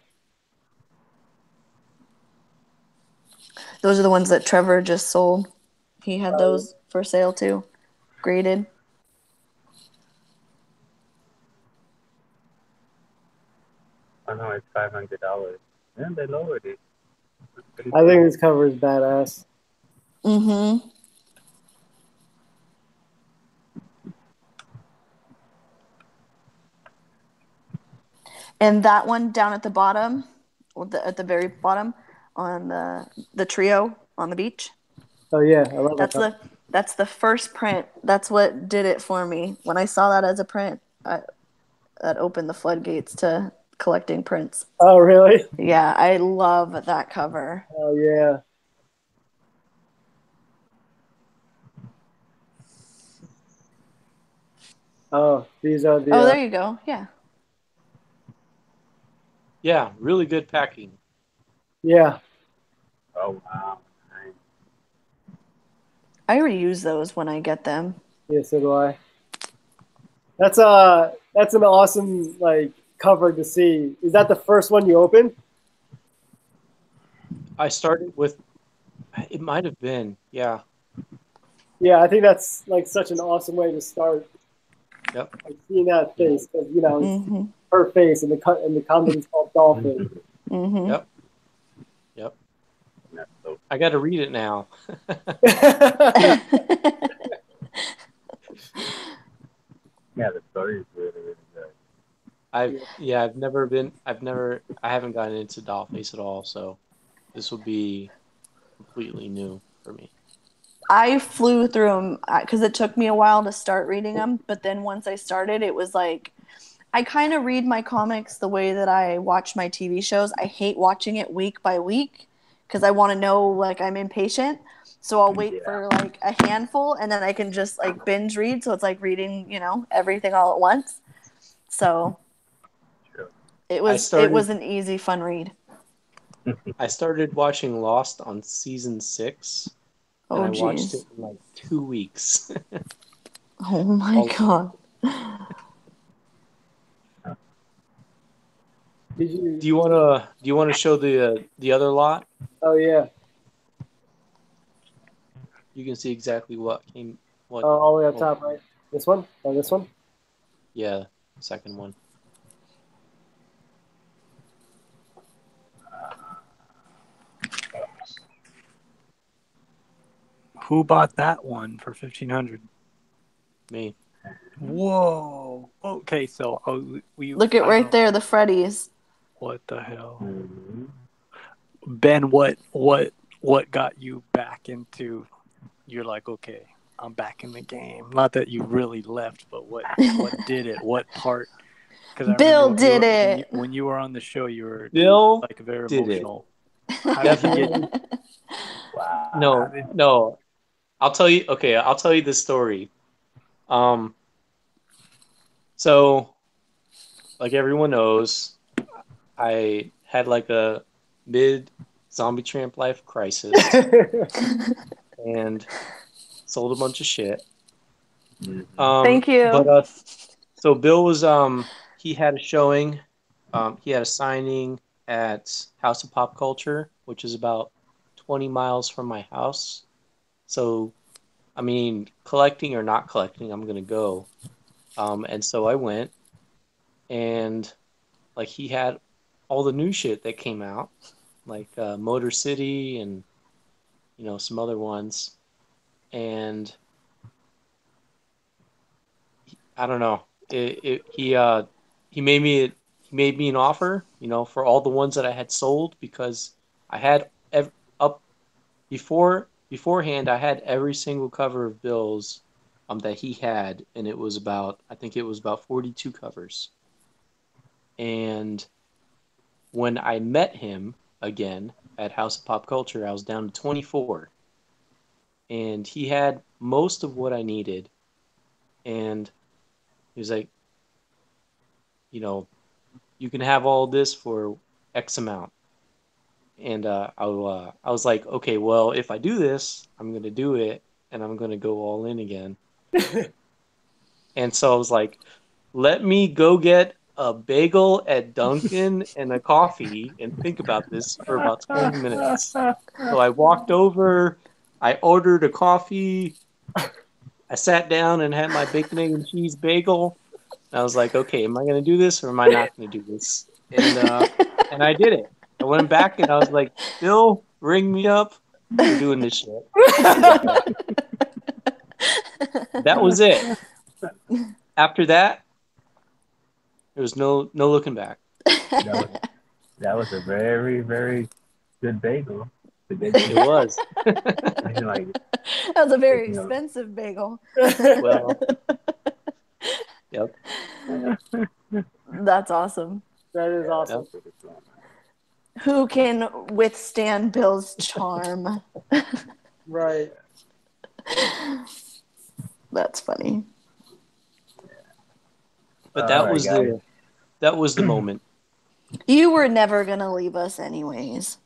Those are the ones that Trevor just sold. He had those for sale too, graded. I know it's $500. And they lowered it. I think this cover is badass. Mm-hmm. And that one down at the bottom, at the very bottom, on the trio on the beach. Oh yeah, I love that. That's the first print. That's what did it for me. When I saw that as a print, that opened the floodgates to collecting prints. Oh really? Yeah, I love that cover. Oh yeah. Oh, these are the. Oh, there you go. Yeah. Yeah, really good packing. Yeah. Oh wow. Nice. I reuse those when I get them. Yeah, so do I. That's an awesome cover to see. Is that the first one you opened? I started with. It might have been, yeah. Yeah, I think that's such an awesome way to start. Yep. Seeing that face, because her face, and the company's called Dolphin. Mm-hmm. Yep. I got to read it now. Yeah, the story is really, really good. I haven't gotten into Dollface at all, so this will be completely new for me. I flew through them because it took me a while to start reading them, but then once I started, it was like I kind of read my comics the way that I watch my TV shows. I hate watching it week by week because I want to know, I'm impatient. So I'll wait for a handful, and then I can just binge read. So it's like reading, everything all at once. So it was an easy, fun read. I started watching Lost on season 6. And I watched it in 2 weeks. Oh my god. Do you want to show the other lot? Oh yeah. You can see exactly what came. What? All the way up top, right? This one? Oh, this one? Yeah, second one. Who bought that one for $1,500? Me. Whoa. Okay, so we look at right there, the Freddies. What the hell, Mhm. Ben? What got you back into? You're like, okay, I'm back in the game. Not that you really left, but what did it? What part? Because I remember Bill did it. when you were on the show, you were Bill like very did it. emotional. How did you get? Definitely. Wow. No. I'll tell you. Okay, I'll tell you the story. So like everyone knows, I had like a mid zombie tramp life crisis and sold a bunch of shit. Mhm. Thank you. But so Bill was he had a showing, he had a signing at House of Pop Culture, which is about 20 miles from my house. So I mean, collecting or not collecting, I'm gonna go. And so I went, and like he had all the new shit that came out, like Motor City and some other ones, and I don't know. He made me an offer, for all the ones that I had sold because I had up beforehand I had every single cover of Bill's that he had, and I think it was about 42 covers. And when I met him again at House of Pop Culture, I was down to 24, and he had most of what I needed, and he was like, you can have all this for X amount. And I was like, okay, well, if I do this, I'm going to do it and I'm going to go all in again. And so I was like, let me go get a bagel at Dunkin' and a coffee and think about this for about 20 minutes. So I walked over, I ordered a coffee, I sat down and had my bacon, egg, and cheese bagel. And I was like, okay, am I going to do this or am I not going to do this? And I did it. I went back and I was like, Bill, ring me up. We're doing this shit. That was it. After that, there was no looking back. That was a very, very good bagel. It was. Like, That was a very expensive bagel. Well, yep. That's awesome. That is awesome. Yep. Who can withstand Bill's charm? Right. That's funny. But that Alright, was guys. that was the moment. You were never gonna leave us anyways.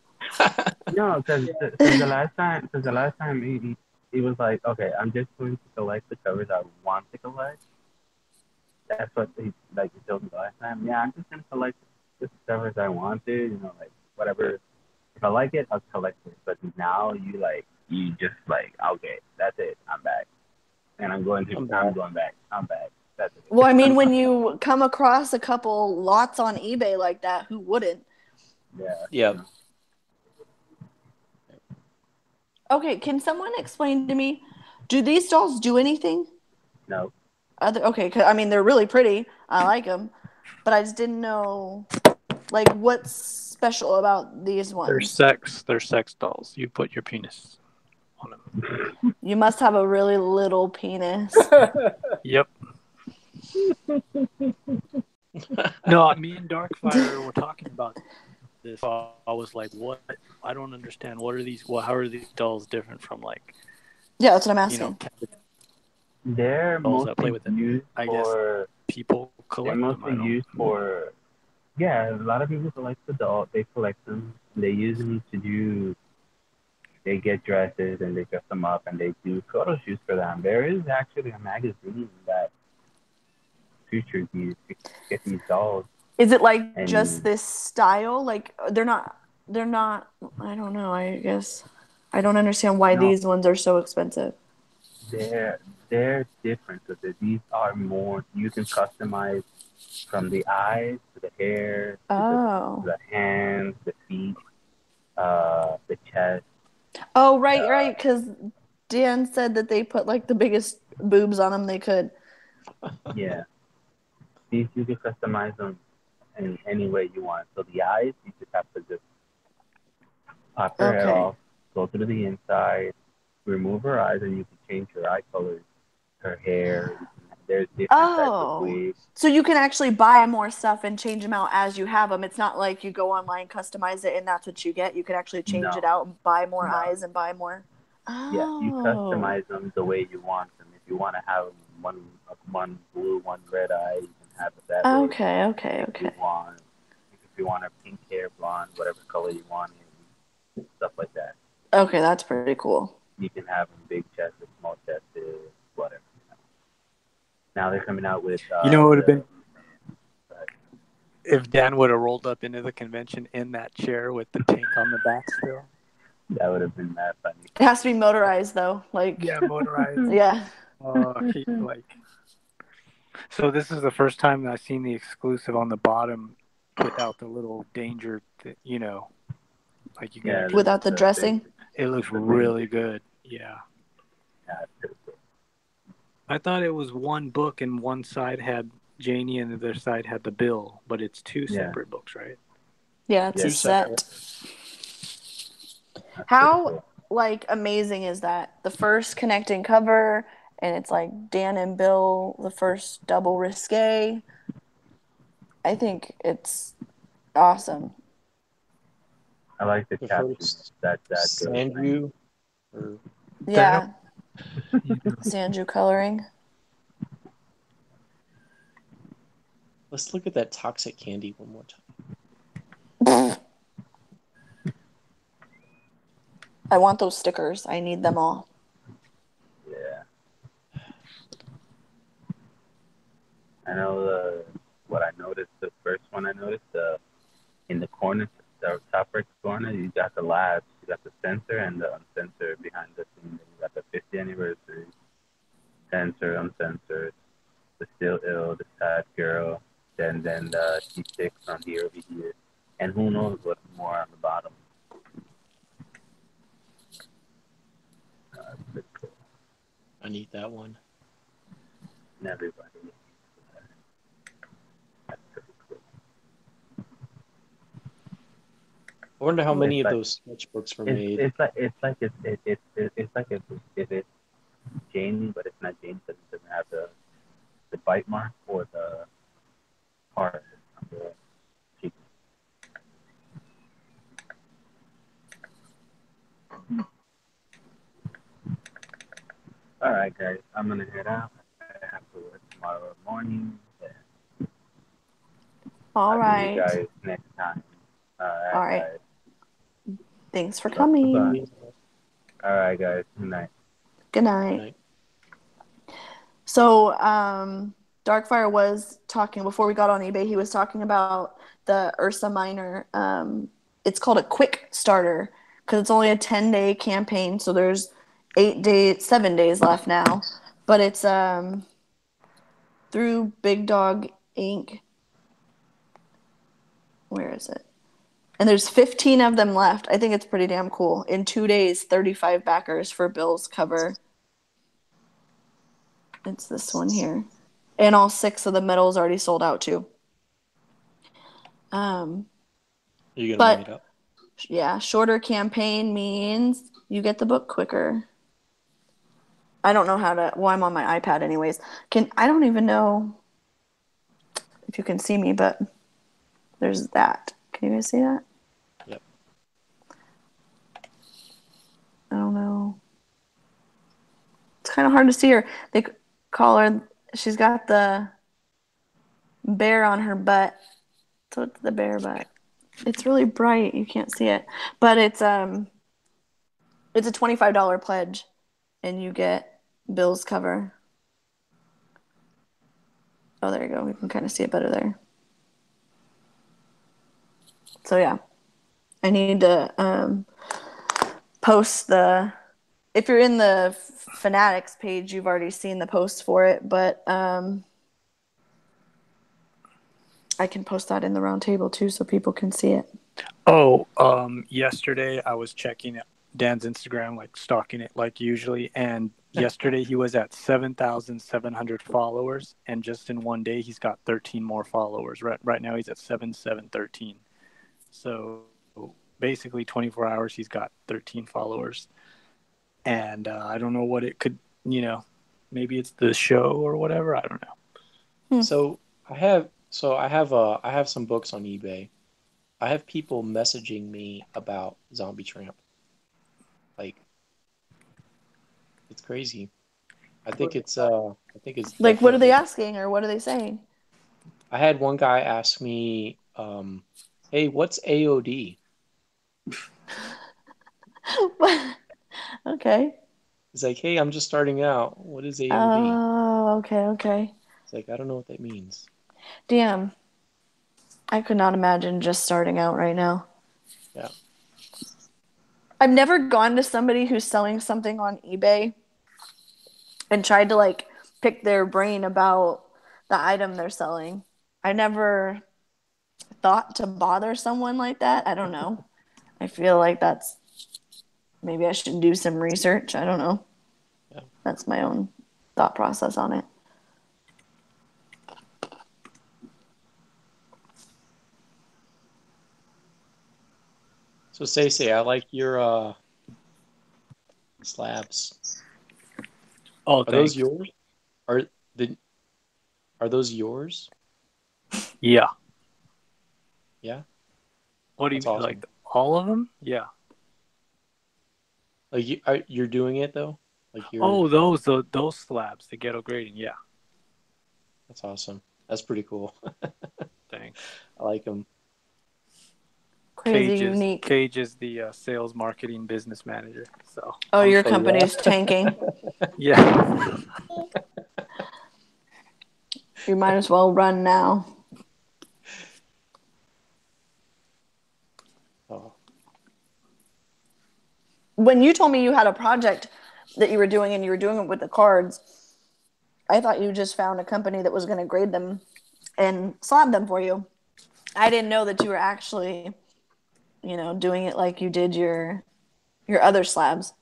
No, because the last time he was like, okay, I'm just going to collect the covers I want to collect. That's what he told me the last time. Yeah, I'm just gonna collect the covers I want to, like whatever. If I like it, I'll collect it. But now you just like, okay, that's it. I'm back, and I'm going back. I'm back. That's it. Well, I mean, when you come across a couple lots on eBay like that, who wouldn't? Yeah. Yep. Okay, can someone explain to me, do these dolls do anything? No. Okay, 'cause, I mean, they're really pretty. I like them. But I just didn't know, like, what's special about these ones. They're sex dolls. You put your penis on them. You must have a really little penis. Yep. No, me and Darkfire were talking about this. I was like, what? I don't understand. What are these? Well, how are these dolls different from Yeah, that's what I'm asking. They're dolls that play mostly with it? used I guess for. people They're collect them. mostly used for. Yeah, a lot of people collect the doll. They collect them. They use them to do. They get dresses and they dress them up and they do photo shoots for them. There is actually a magazine that features these to get these dolls. Is it like just this style? Like they're not. I don't know. I guess I don't understand why these ones are so expensive. They're different because these are more. You can customize from the eyes to the hair, to the hands, the feet, the chest. Oh, right. Because Dan said that they put like the biggest boobs on them they could. Yeah. These you can customize them any way you want. So the eyes, you just have to just pop her head Okay. off, go through the inside, remove her eyes, and you can change her eye colors, her hair. There's different types of Oh. wigs. So you can actually buy more stuff and change them out as you have them. It's not like you go online, customize it, and that's what you get. You can actually change it No, out and buy more no. eyes and buy more. Yeah, you Oh. customize them the way you want them. If you want to have one blue, one red eye, you can have it that way. Okay, okay, If you okay. want, if you want a pink hair, blonde, whatever color you want, and stuff like that. Okay, that's pretty cool. You can have them big chested, small chested, whatever. Now they're coming out with. You know, it would have been if Dan would have rolled up into the convention in that chair with the tank on the back still. That would have been mad funny. It has to be motorized though. Like Yeah, motorized. yeah. So this is the first time that I've seen the exclusive on the bottom without the little danger, like you can. Yeah, Without the dressing? It looks really good. Yeah. Yeah, it's pretty cool. I thought it was one book and one side had Janie and the other side had the bill, but it's two separate books, right? Yeah, it's Yeah. a set. That's How pretty cool. like amazing is that? The first connecting cover, and it's like Dan and Bill, the first double risque. I think it's awesome. I like the caption. first That girl. Sandrew. Or Yeah. Sandrew coloring. let's look at that toxic candy one more time. I want those stickers. I need them all. Yeah. I know what I noticed. The first one I noticed in the corner, the top right corner, you got the labs. You got the censor and the uncensored behind the scene. You got the 50th anniversary, censored, uncensored, the still ill, the sad girl, then the T6 on here over here, and who knows what's more on the bottom. Pretty cool. I need that one. And everybody. That's pretty cool. I wonder how many It's of like- those sketchbooks were made. It's like if it's Janie, but it's not Janie because it doesn't have the bite mark or the heart on the cheek. All right, guys, I'm gonna head out. I have to work tomorrow morning. All I'll right. see you guys next time. All right. Guys. Thanks for Bye. coming. All right, guys. Good night. Good night. So, Darkfire was talking before we got on eBay. He was talking about the Ursa Minor. It's called a quick starter because it's only a 10-day campaign. So there's 7 days left now. But it's through Big Dog Inc. Where is it? And there's 15 of them left. I think it's pretty damn cool. In 2 days, 35 backers for Bill's cover. It's this one here. And all 6 of the medals already sold out too. Are you gonna but bring it up? yeah, shorter campaign means you get the book quicker. I don't know how to. Well, I'm on my iPad anyways. I don't even know if you can see me, but there's that. Can you guys see that? Yep. I don't know. It's kind of hard to see her. They call her. She's got the bear on her butt. So it's the bear butt. It's really bright. You can't see it, but it's a $25 pledge, and you get Bill's cover. Oh, there you go. You can kind of see it better there. So yeah, I need to post the. If you're in the Fanatics page, you've already seen the post for it, but I can post that in the round table too, so people can see it. Oh, yesterday I was checking Dan's Instagram, like stalking it like usually, and yesterday he was at 7,700 followers, and just in one day he's got 13 more followers. Right now he's at 7,713. So basically 24 hours he's got 13 followers. And I don't know what it could, maybe it's the show or whatever. I don't know. So I have some books on eBay. I have people messaging me about Zombie Tramp. Like, it's crazy. I think it's Like, what are they definitely- asking or what are they saying? I had one guy ask me, hey, what's AOD? Okay. He's like, hey, I'm just starting out. What is AOD? Oh, okay. It's like, I don't know what that means. Damn. I could not imagine just starting out right now. Yeah. I've never gone to somebody who's selling something on eBay and tried to like pick their brain about the item they're selling. I never thought to bother someone like that. I don't know. I feel like maybe I should do some research. I don't know. Yeah. That's my own thought process on it. So say, I like your slabs. Oh, Are those yours? Are those yours? Yeah. Yeah. What do you That's mean? awesome. Like all of them? Yeah. Like you're doing it though? Like you're. Oh, those slabs, the ghetto grading. Yeah. That's awesome. That's pretty cool. Thanks. I like them. Crazy unique. Cage is the sales marketing business manager. So. Oh, your for company's what? tanking. Yeah. You might as well run now. Oh. When you told me you had a project that you were doing and you were doing it with the cards, I thought you just found a company that was going to grade them and slab them for you. I didn't know that you were actually, doing it like you did your other slabs.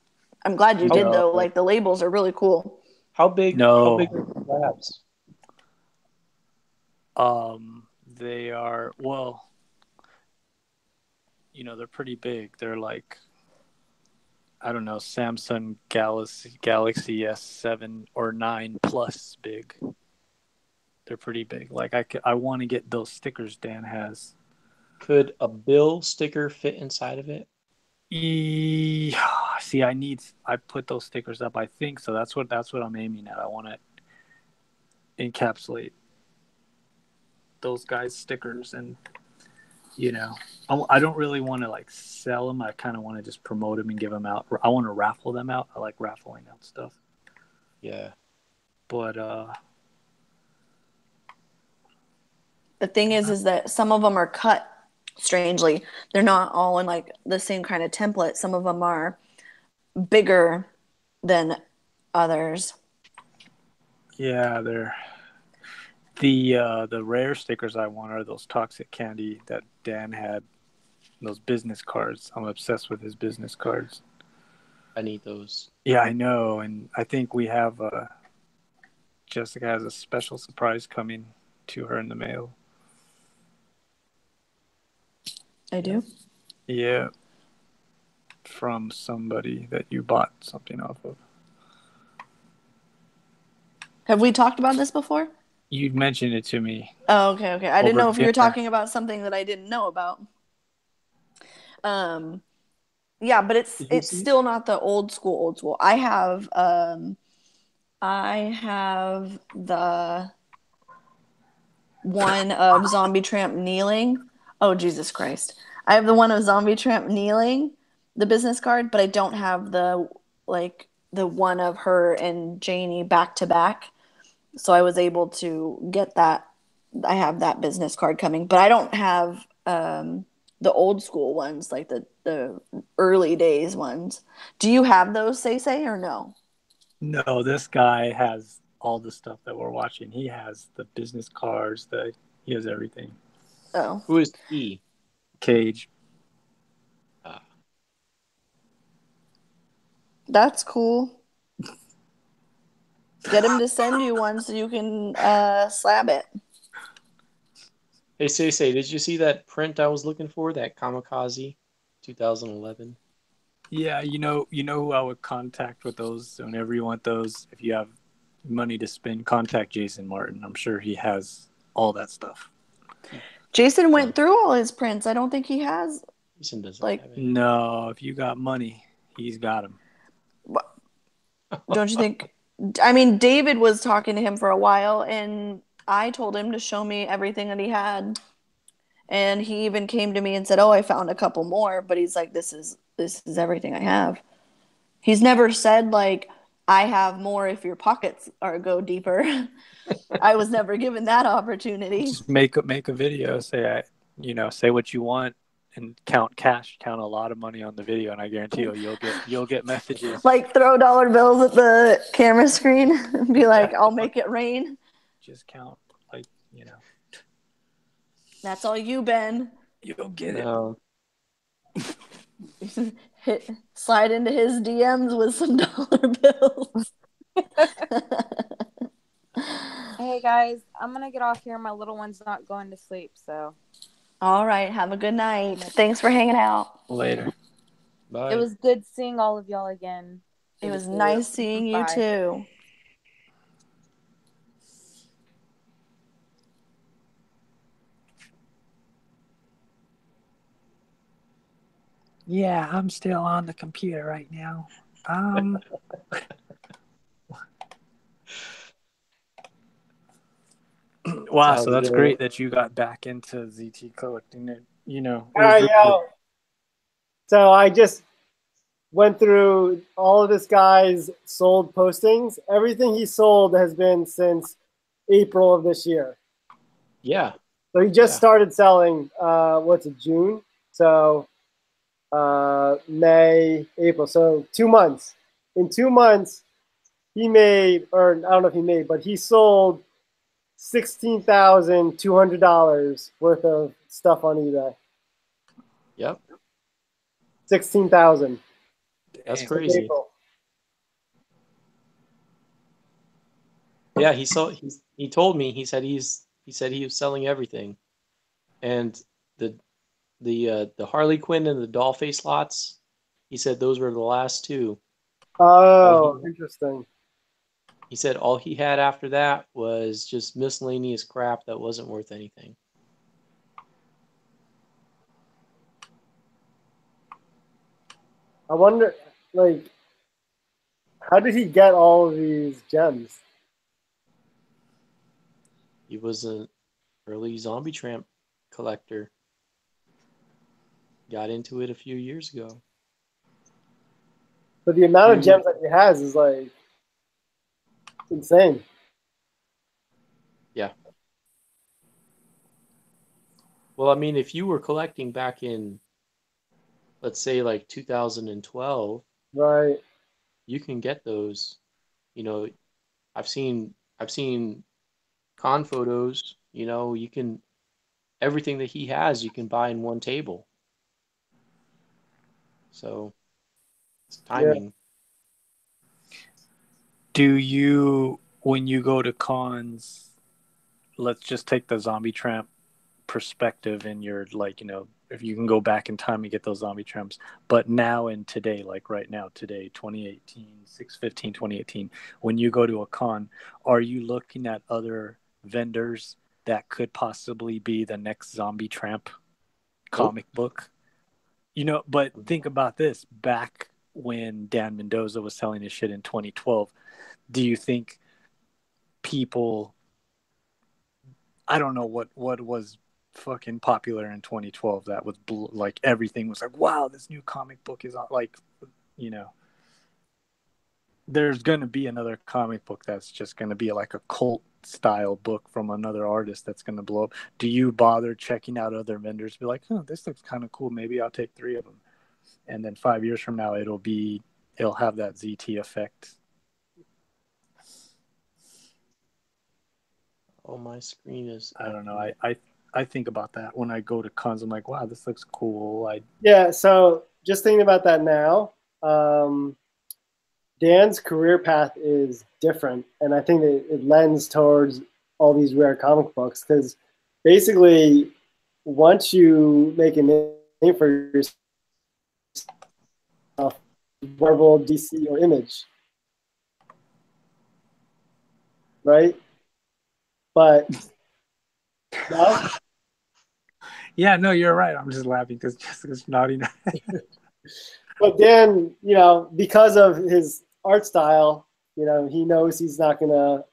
I'm glad you did though. Like the labels are really cool. How big? No. How big are the slabs? They are, well, they're pretty big. They're like, I don't know, Samsung Galaxy S7 or 9 plus big. They're pretty big. Like I want to get those stickers Dan has. Could a bill sticker fit inside of it? See, I put those stickers up. I think so. That's what I'm aiming at. I want to encapsulate those guys' stickers, and I don't really want to like sell them. I kind of want to just promote them and give them out. I want to raffle them out. I like raffling out stuff. Yeah. But the thing is that some of them are cut strangely. They're not all in like the same kind of template. Some of them are bigger than others. yeah, they're the rare stickers I want are those Toxic Candy that Dan had. Those business cards. I'm obsessed with his business cards. I need those. Yeah, I know, and I think we have Jessica has a special surprise coming to her in the mail. I do? Yeah. From somebody that you bought something off of. Have we talked about this before? You mentioned it to me. Oh, okay. I didn't know if you were dinner. talking about something that I didn't know about. Yeah, but it's still not the old school. I have the one of Zombie Tramp kneeling. Oh, Jesus Christ. I have the one of Zombie Tramp kneeling, the business card, but I don't have the one of her and Janie back to back. So I was able to get that. I have that business card coming, but I don't have the old school ones, like the early days ones. Do you have those, say, or no? No, this guy has all the stuff that we're watching. He has the business cards, he has everything. Oh. Who is he? Cage. That's cool. Get him to send you one so you can slab it. Hey, Say, did you see that print I was looking for? That Kamikaze 2011? Yeah, you know who I would contact with those whenever you want those. If you have money to spend, contact Jason Martin. I'm sure he has all that stuff. Jason went through all his prints. I don't think he has. Jason doesn't Like- have any. No, if you got money, he's got them. Don't you think? I mean, David was talking to him for a while, and I told him to show me everything that he had. And he even came to me and said, "Oh, I found a couple more," but he's like, "This is everything I have." He's never said like, "I have more if your pockets go deeper." I was never given that opportunity. Just make a video. Say say what you want and count cash. Count a lot of money on the video, and I guarantee you'll get messages. Like throw dollar bills at the camera screen and be like, "I'll make it rain." Just count, like That's all you, Ben. You'll get it. No. Slide into his DMs with some dollar bills. Hey guys, I'm gonna get off here. My little one's not going to sleep, so. All right, have a good night. Thanks for hanging out. Later. Bye. It was good seeing all of y'all again. It was nice seeing you Bye. too. Yeah, I'm still on the computer right now. Wow, so that's great that you got back into ZT collecting it. So I just went through all of this guy's sold postings. Everything he sold has been since April of this year. Yeah. So he just started selling, June? So May, April. So 2 months. In 2 months, he made, or I don't know if he made, but he sold $16,200 worth of stuff on eBay. Yep. 16,000. That's crazy. Yeah, he told me, he said he was selling everything. And the Harley Quinn and the Dollface lots, he said those were the last two. Oh, interesting. He said all he had after that was just miscellaneous crap that wasn't worth anything. I wonder, like, how did he get all of these gems? He was an early Zombie Tramp collector. Got into it a few years ago. But the amount of gems that he has is like insane. Yeah. Well, I mean, if you were collecting back in, let's say, like 2012, right? You can get those. I've seen con photos. You can everything that he has, you can buy in one table. So it's timing. Yeah. Do you, when you go to cons, let's just take the Zombie Tramp perspective in your, if you can go back in time and get those Zombie Tramps, but now and today, like right now, today, 2018, 6/15/2018, when you go to a con, are you looking at other vendors that could possibly be the next Zombie Tramp comic book? But think about this. Back when Dan Mendoza was selling his shit in 2012, do you think people, I don't know what was fucking popular in 2012 that was like everything was like, wow, this new comic book is like, there's going to be another comic book that's just going to be like a cult style book from another artist that's going to blow up. Do you bother checking out other vendors, be like, oh, this looks kind of cool, maybe I'll take 3 of them, and then 5 years from now it'll have that ZT effect? Oh, my screen is, I don't know, I think about that when I go to cons. I'm like, wow, this looks cool. Yeah, so just thinking about that now, Dan's career path is different, and I think that it lends towards all these rare comic books because basically, once you make a name for yourself, Marvel, DC, or Image, right? But no, Yeah, no, you're right. I'm just laughing because Jessica's nodding. but Dan, because of his art style, he knows he's not gonna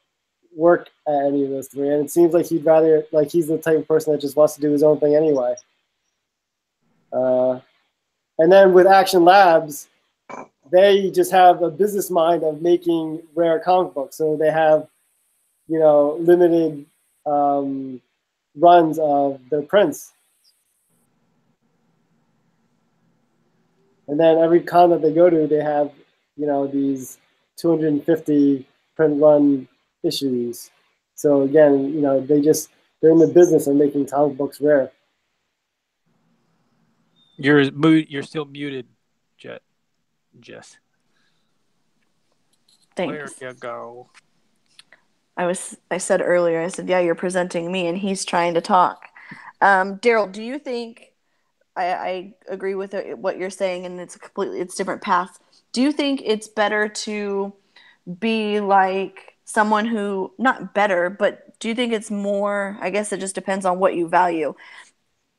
work at any of those three, and it seems like he'd rather he's the type of person that just wants to do his own thing anyway. And then with Action Labs, they just have a business mind of making rare comic books, so they have limited runs of their prints. And then every con that they go to, they have, these 250 print run issues. So again, they're in the business of making comic books rare. You're still muted, Jess. Thanks. Where you go? I said earlier, I said, yeah, you're presenting me, and he's trying to talk. Daryl, do you think, I agree with what you're saying, and it's different paths. Do you think it's better to be like someone who, not better, but do you think it's more, I guess it just depends on what you value.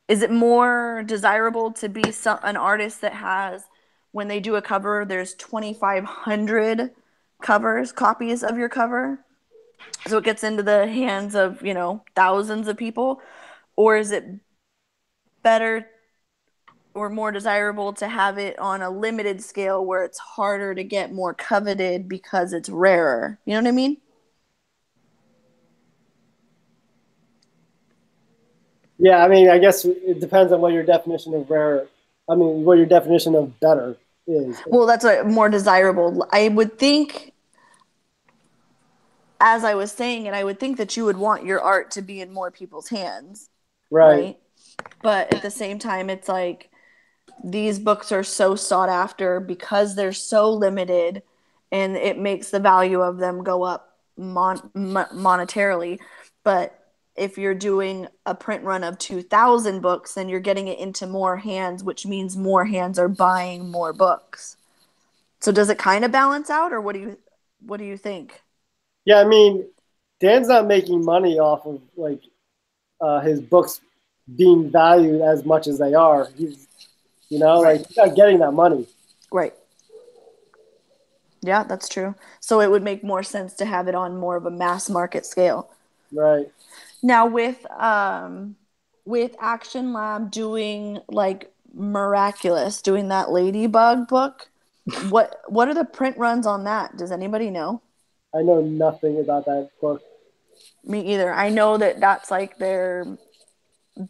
Is it more desirable to be an artist that has, when they do a cover, there's 2,500 copies of your cover? So it gets into the hands of, thousands of people? Or is it better or more desirable to have it on a limited scale where it's harder to get more coveted because it's rarer? You know what I mean? Yeah, I mean, I guess it depends on what your definition of rare, what your definition of better is. Well, that's more desirable. I would think, as I was saying it, I would think that you would want your art to be in more people's hands. Right? But at the same time, it's like these books are so sought after because they're so limited, and it makes the value of them go up monetarily. But if you're doing a print run of 2,000 books, then you're getting it into more hands, which means more hands are buying more books. So does it kind of balance out, or what do you think? Yeah, I mean, Dan's not making money off of his books being valued as much as they are. He's he's not getting that money. Right. Yeah, that's true. So it would make more sense to have it on more of a mass market scale. Right. Now with Action Lab doing Miraculous, doing that Ladybug book, what are the print runs on that? Does anybody know? I know nothing about that book. Me either. I know that that's their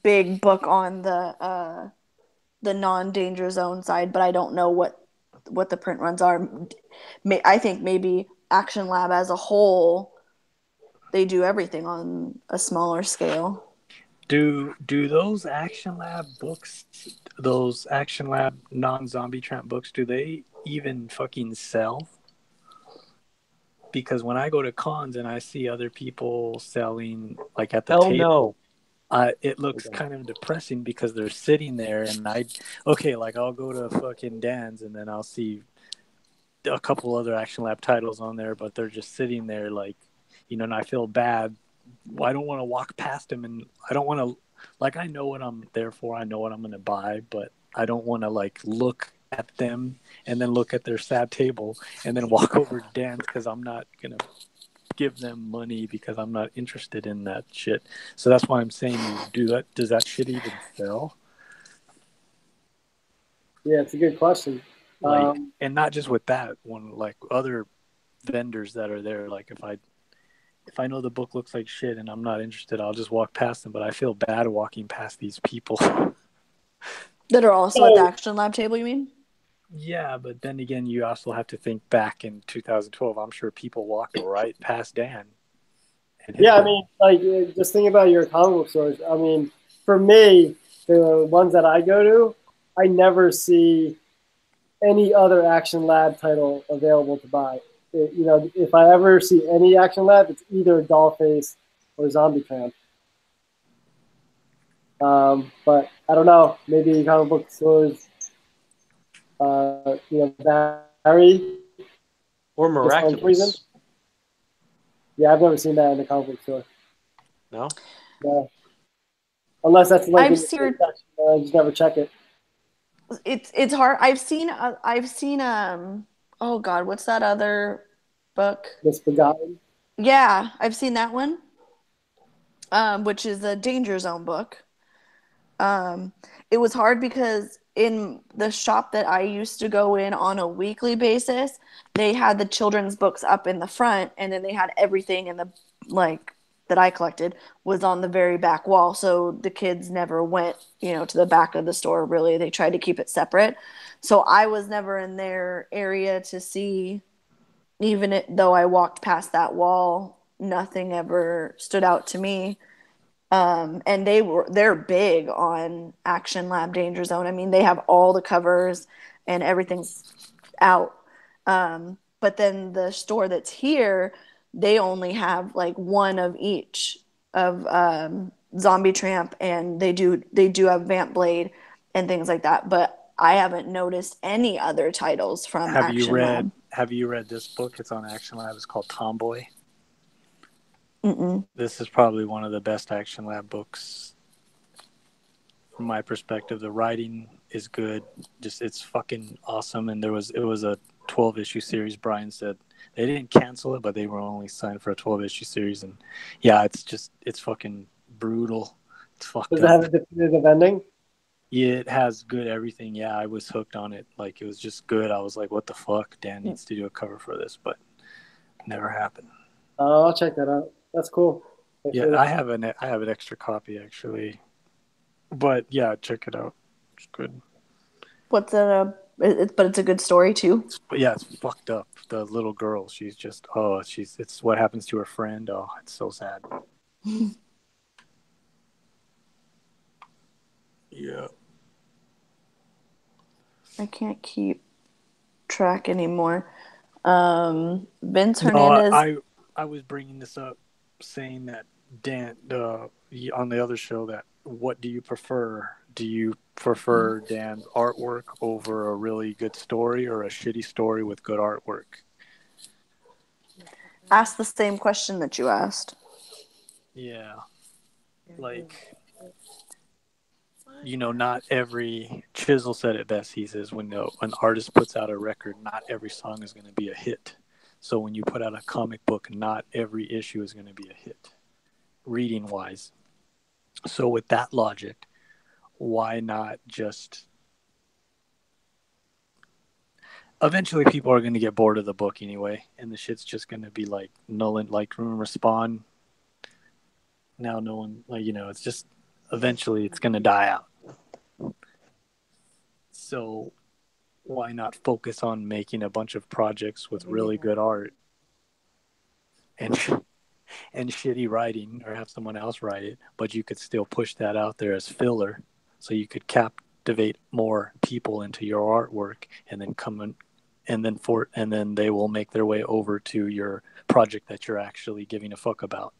big book on the non-danger zone side, but I don't know what the print runs are. I think maybe Action Lab as a whole, they do everything on a smaller scale. Do those Action Lab books, those Action Lab non-zombie Tramp books, do they even fucking sell? Because when I go to cons and I see other people selling at the table, it looks kind of depressing because they're sitting there and I'll go to fucking Dan's and then I'll see a couple other Action Lab titles on there, but they're just sitting there and I feel bad. I don't want to walk past them, and I don't want to, I know what I'm there for. I know what I'm going to buy, but I don't want to look at them and then look at their sad table and then walk over to Dan's because I'm not going to give them money because I'm not interested in that shit. So that's why I'm saying, does that shit even sell? Yeah, it's a good question. And not just with that one, other vendors that are there. If I know the book looks like shit and I'm not interested, I'll just walk past them. But I feel bad walking past these people that are also at the Action Lab table. You mean? Yeah, but then again, you also have to think back in 2012. I'm sure people walked right past Dan. Yeah, I mean, just think about your comic book stores. I mean, for me, the ones that I go to, I never see any other Action Lab title available to buy. If I ever see any Action Lab, it's either Dollface or Zombie Tramp. But I don't know. Maybe comic book stores, vary. Or Miraculous. Yeah, I've never seen that in the comic book store. No? Yeah. Unless that's like I've seen. I just never check it. It's hard. I've seen. Oh God, what's that other book? Misbegotten. Yeah, I've seen that one. Which is a Danger Zone book. It was hard because in the shop that I used to go in on a weekly basis, they had the children's books up in the front, and then they had everything in the that I collected was on the very back wall. So the kids never went, to the back of the store. Really, they tried to keep it separate. So I was never in their area to see. Even though I walked past that wall, nothing ever stood out to me. And they're big on Action Lab Danger Zone. I mean, they have all the covers and everything's out. But then the store that's here, they only have like one of each of Zombie Tramp, and they do have Vamp Blade and things like that. But I haven't noticed any other titles from Action Lab. Have you read this book? It's on Action Lab. It's called Tomboy. Mm-mm. This is probably one of the best Action Lab books from my perspective. The writing is good. It's fucking awesome. And it was a 12-issue series. Brian said they didn't cancel it, but they were only signed for a 12-issue series. And yeah, it's fucking brutal. It's fucked Does up. it have a definitive ending? Yeah, it has good everything. Yeah, I was hooked on it. Like, it was just good. I was like, what the fuck? Dan needs to do a cover for this, but it never happened. I'll check that out. That's cool. Yeah, I have an extra copy actually, but yeah, check it out. It's good. But it's a good story too. But yeah, it's fucked up. The little girl, she's just it's what happens to her friend. Oh, it's so sad. Yeah. I can't keep track anymore. Vince Hernandez. No, I was bringing this up, saying that Dan on the other show, that what do you prefer? Do you prefer Dan's artwork over a really good story, or a shitty story with good artwork? Ask the same question that you asked. Yeah, like, not every Chisel said it best. He says when an artist puts out a record, not every song is going to be a hit. So when you put out a comic book, not every issue is going to be a hit, reading wise. So with that logic, why not just? Eventually, people are going to get bored of the book anyway, and the shit's just going to be like null and like, remember Spawn? Now no one, it's just eventually it's going to die out. So why not focus on making a bunch of projects with really good art and shitty writing, or have someone else write it, but you could still push that out there as filler, so you could captivate more people into your artwork, and then they will make their way over to your project that you're actually giving a fuck about.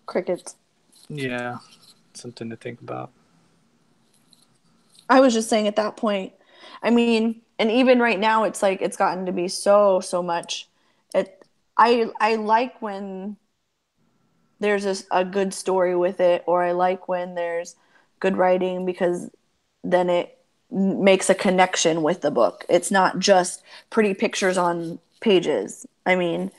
Crickets. Yeah, something to think about. I was just saying at that point, I mean, and even right now, it's like it's gotten to be so much. I like when there's a good story with it, or I like when there's good writing, because then it makes a connection with the book. It's not just pretty pictures on pages. I mean,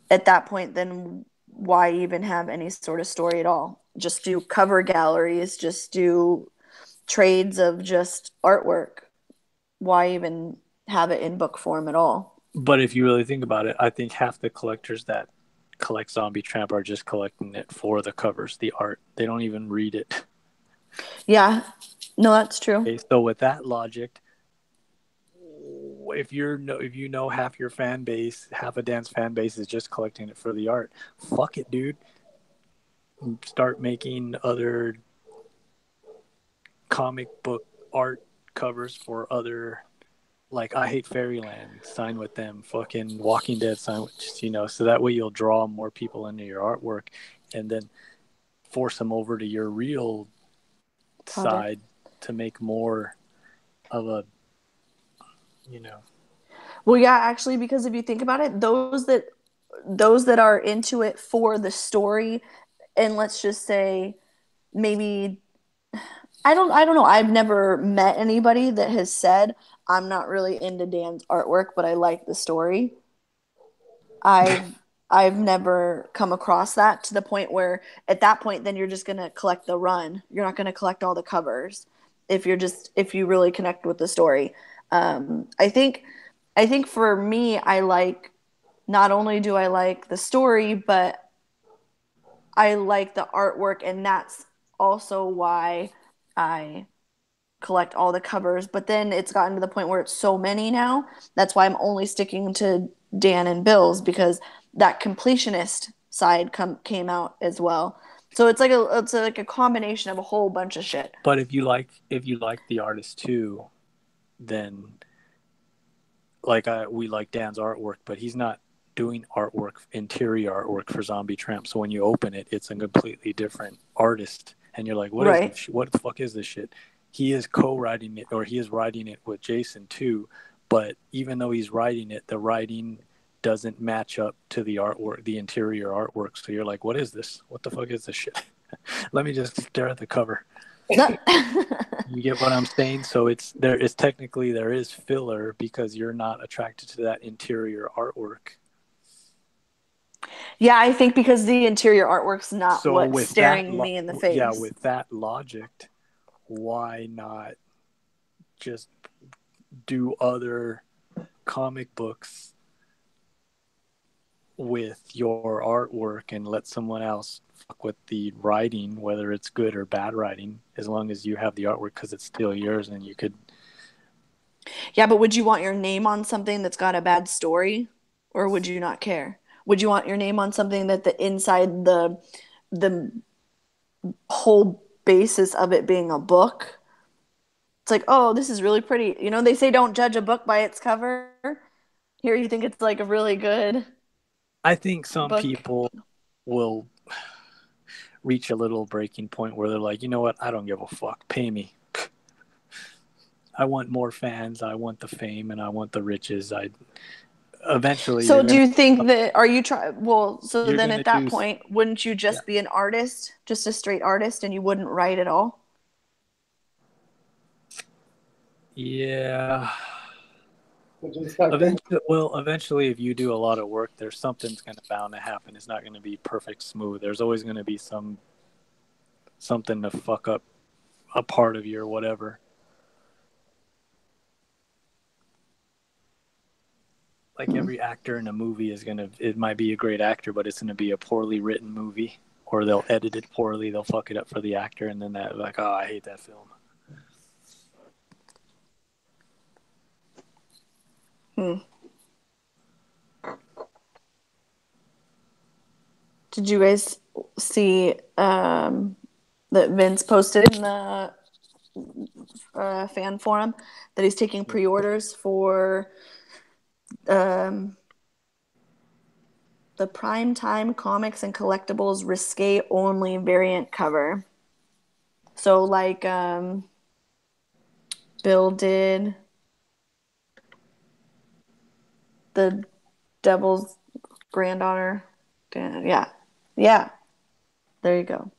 at that point, then why even have any sort of story at all? Just do cover galleries, just do trades of just artwork. Why even have it in book form at all? But if you really think about it, I think half the collectors that collect Zombie Tramp are just collecting it for the covers, the art. They don't even read it. Yeah, no, that's true. Okay, so with that logic, if you know half your fan base, half a Dan's fan base is just collecting it for the art. Fuck it, dude. Start making other comic book art covers for other, like I Hate Fairyland, sign with them. Fucking Walking Dead, sign with, so that way you'll draw more people into your artwork, and then force them over to your real side to make more of a, Well, yeah, actually, because if you think about it, those that are into it for the story, and let's just say maybe I don't know. I've never met anybody that has said I'm not really into Dan's artwork, but I like the story. I've never come across that to the point where at that point then you're just going to collect the run. You're not going to collect all the covers if you really connect with the story. I think for me, not only do I like the story, but I like the artwork, and that's also why I collect all the covers. But then it's gotten to the point where it's so many now. That's why I'm only sticking to Dan and Bill's, because that completionist side came out as well. So it's like a combination of a whole bunch of shit. But if you like the artist too, then we like Dan's artwork, but he's not doing interior artwork for Zombie Tramp. So when you open it, it's a completely different artist, and you're like, what the fuck is this shit? He is co-writing it, or he is writing it with Jason too. But even though he's writing it, the writing doesn't match up to the artwork, the interior artwork. So you're like, what is this? What the fuck is this shit? Let me just stare at the cover. You get what I'm saying? So there is filler because you're not attracted to that interior artwork. Yeah, I think because the interior artwork's not what's staring me in the face. Yeah, with that logic, why not just do other comic books with your artwork and let someone else fuck with the writing, whether it's good or bad writing, as long as you have the artwork, because it's still yours and you could. Yeah, but would you want your name on something that's got a bad story, or would you not care? Would you want your name on something that the inside the whole basis of it being a book? It's like, oh, this is really pretty. They say don't judge a book by its cover. Here you think it's like a really good I think some book. People will reach a little breaking point where they're like, you know what? I don't give a fuck. Pay me. I want more fans. I want the fame, and I want the riches. Eventually. So do you think that then at that point, wouldn't you just be an artist, just a straight artist, and you wouldn't write at all? Yeah. Eventually, if you do a lot of work, there's something's bound to happen. It's not going to be perfect smooth. There's always going to be something to fuck up a part of you or whatever. Like every actor in a movie it might be a great actor, but it's going to be a poorly written movie, or they'll edit it poorly. They'll fuck it up for the actor, and then I hate that film. Did you guys see that Vince posted in the fan forum that he's taking pre-orders for the Primetime Comics and Collectibles Risque Only variant cover? So like Bill did the Devil's Granddaughter. Yeah. There you go.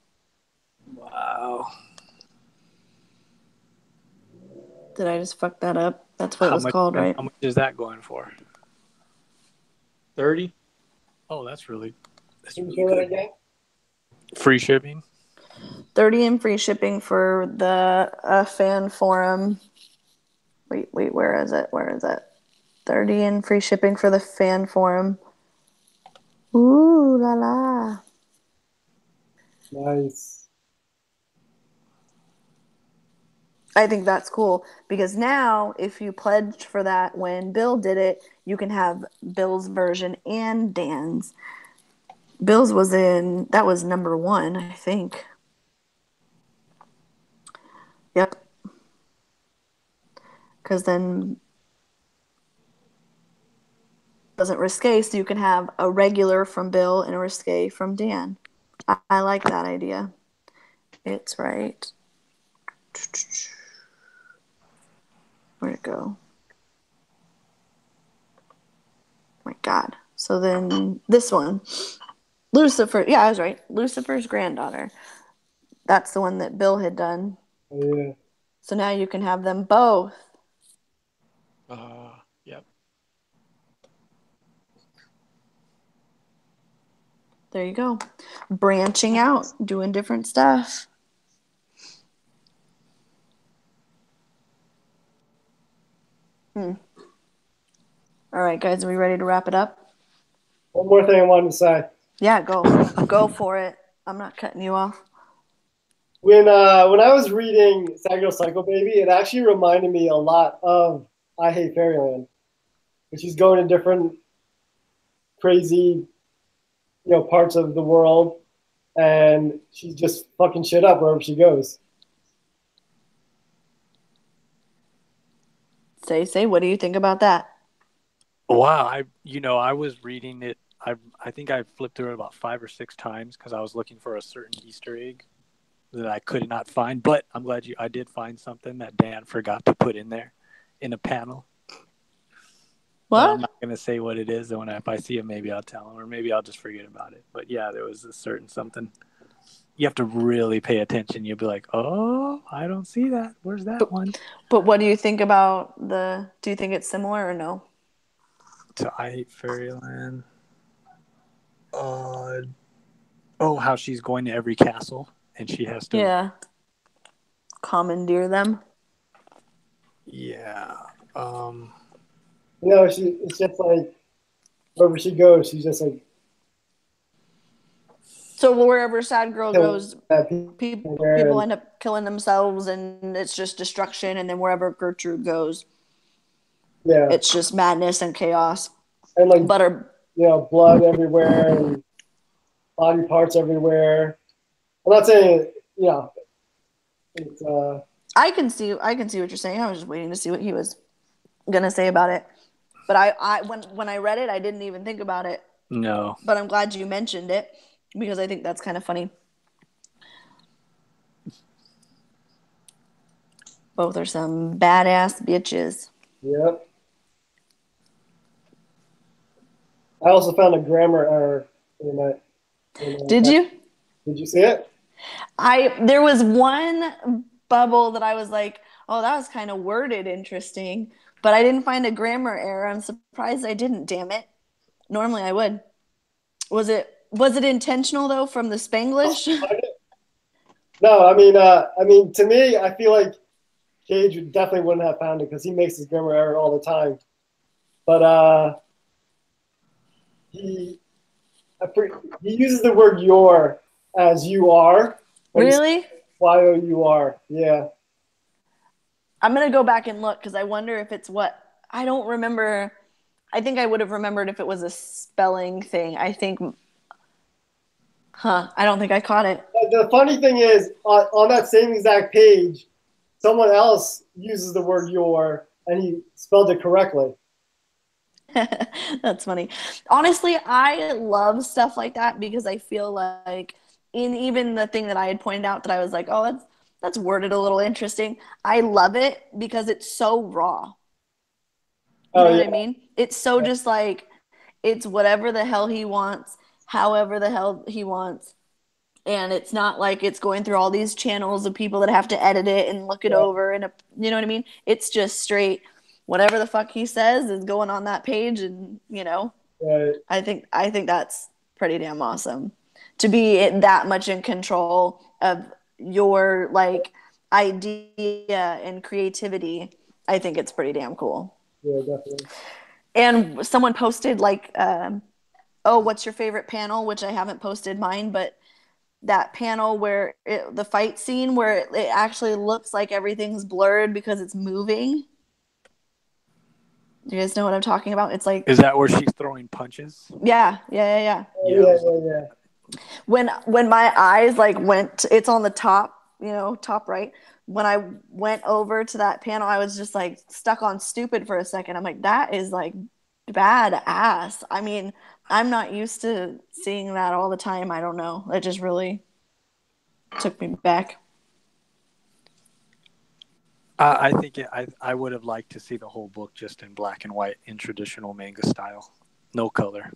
Wow. Did I just fuck that up? That's what it was called, right? How much is that going for? 30. Oh, that's really good. Free shipping? 30 and free shipping for the fan forum. Wait, where is it? 30 and free shipping for the fan forum. Ooh la la. Nice. I think that's cool because now if you pledged for that when Bill did it, you can have Bill's version and Dan's. Bill's that was number 1, I think. Yep. Because then it doesn't risque, so you can have a regular from Bill and a risque from Dan. I like that idea. It's right. Where'd it go? My God. So then this one. Lucifer. Yeah, I was right. Lucifer's granddaughter. That's the one that Bill had done. Oh, yeah. So now you can have them both. Yep. There you go. Branching out, doing different stuff. All right, guys, are we ready to wrap it up? One more thing I wanted to say. Yeah, go. Go for it. I'm not cutting you off. When I was reading Sagittal Cycle Baby, it actually reminded me a lot of I Hate Fairyland. And she's going to different crazy, parts of the world, and she's just fucking shit up wherever she goes. Say, what do you think about that? Wow, I was reading it. I think I flipped through it about 5 or 6 times because I was looking for a certain Easter egg that I could not find. But I'm glad I did find something that Dan forgot to put in there in a panel. What? But I'm not gonna say what it is. And if I see it, maybe I'll tell him, or maybe I'll just forget about it. But yeah, there was a certain something. You have to really pay attention. You'll be like, "Oh, I don't see that. Where's that one?" But what do you think about do you think it's similar or no? To I Hate Fairyland. How she's going to every castle and she has to commandeer them. Yeah. It's just like wherever she goes, she's just like. So wherever Sad Girl goes, people and end up killing themselves, and it's just destruction. And then wherever Gertrude goes, it's just madness and chaos. And like blood everywhere and body parts everywhere. I'm not saying it's I can see what you're saying. I was just waiting to see what he was gonna say about it. But I when I read it, I didn't even think about it. No. But I'm glad you mentioned it because I think that's kind of funny. Both are some badass bitches. Yep. I also found a grammar error in that. Did you? Did you see it? There was one bubble that I was like, oh, that was kind of worded interesting, but I didn't find a grammar error. I'm surprised I didn't, damn it. Normally I would. Was it intentional though from the Spanglish? No, I mean to me, I feel like Cage definitely wouldn't have found it because he makes his grammar error all the time. But he uses the word "your" as "you are." Really? Y-O-U-R. Yeah. I'm gonna go back and look because I wonder if it's what I don't remember. I think I would have remembered if it was a spelling thing. I don't think I caught it. The funny thing is, on that same exact page, someone else uses the word "your" and he spelled it correctly. That's funny. Honestly, I love stuff like that because I feel like in even the thing that I had pointed out that I was like, oh, that's worded a little interesting. I love it because it's so raw. You know what I mean? It's so just like, it's whatever the hell he wants, however the hell he wants. And it's not like it's going through all these channels of people that have to edit it and look it over. And you know what I mean? It's just straight, whatever the fuck he says is going on that page. And, Right. I think that's pretty damn awesome. To be that much in control of your like idea and creativity, I think it's pretty damn cool. Yeah, definitely. And someone posted like, what's your favorite panel? Which I haven't posted mine, but that panel where the fight scene where it actually looks like everything's blurred because it's moving. Do you guys know what I'm talking about? It's like, Is that where she's throwing punches? yeah. Yeah. When my eyes like went, it's on the top, top right. When I went over to that panel, I was just like stuck on stupid for a second. I'm like, that is like badass. I mean, I'm not used to seeing that all the time. I don't know. It just really took me back. I think I would have liked to see the whole book just in black and white in traditional manga style, no color.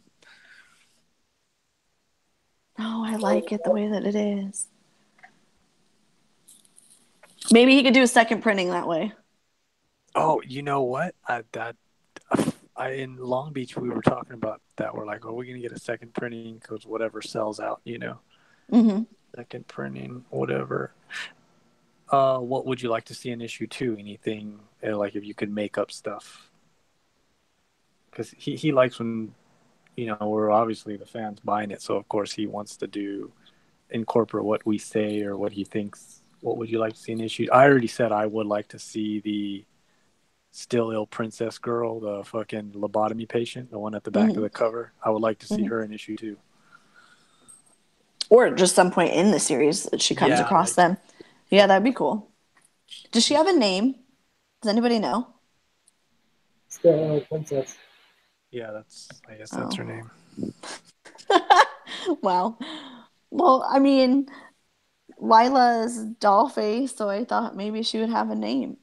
Oh, I like it the way that it is. Maybe he could do a second printing that way. Oh, you know what? In Long Beach we were talking about that. We're like, oh, we're gonna get a second printing because whatever sells out, Mm-hmm. Second printing, whatever. What would you like to see in issue 2? Anything like if you could make up stuff? Because he likes when, we're obviously the fans buying it, so of course he wants to incorporate what we say or what he thinks. What would you like to see in issue? I already said I would like to see the still ill princess girl, the fucking lobotomy patient, the one at the back of the cover. I would like to see her in issue 2. Or just some point in the series that she comes across them. Yeah, that'd be cool. Does she have a name? Does anybody know? Still ill princess. Yeah, I guess that's her name. Wow. Well, I mean, Lila's doll face, so I thought maybe she would have a name.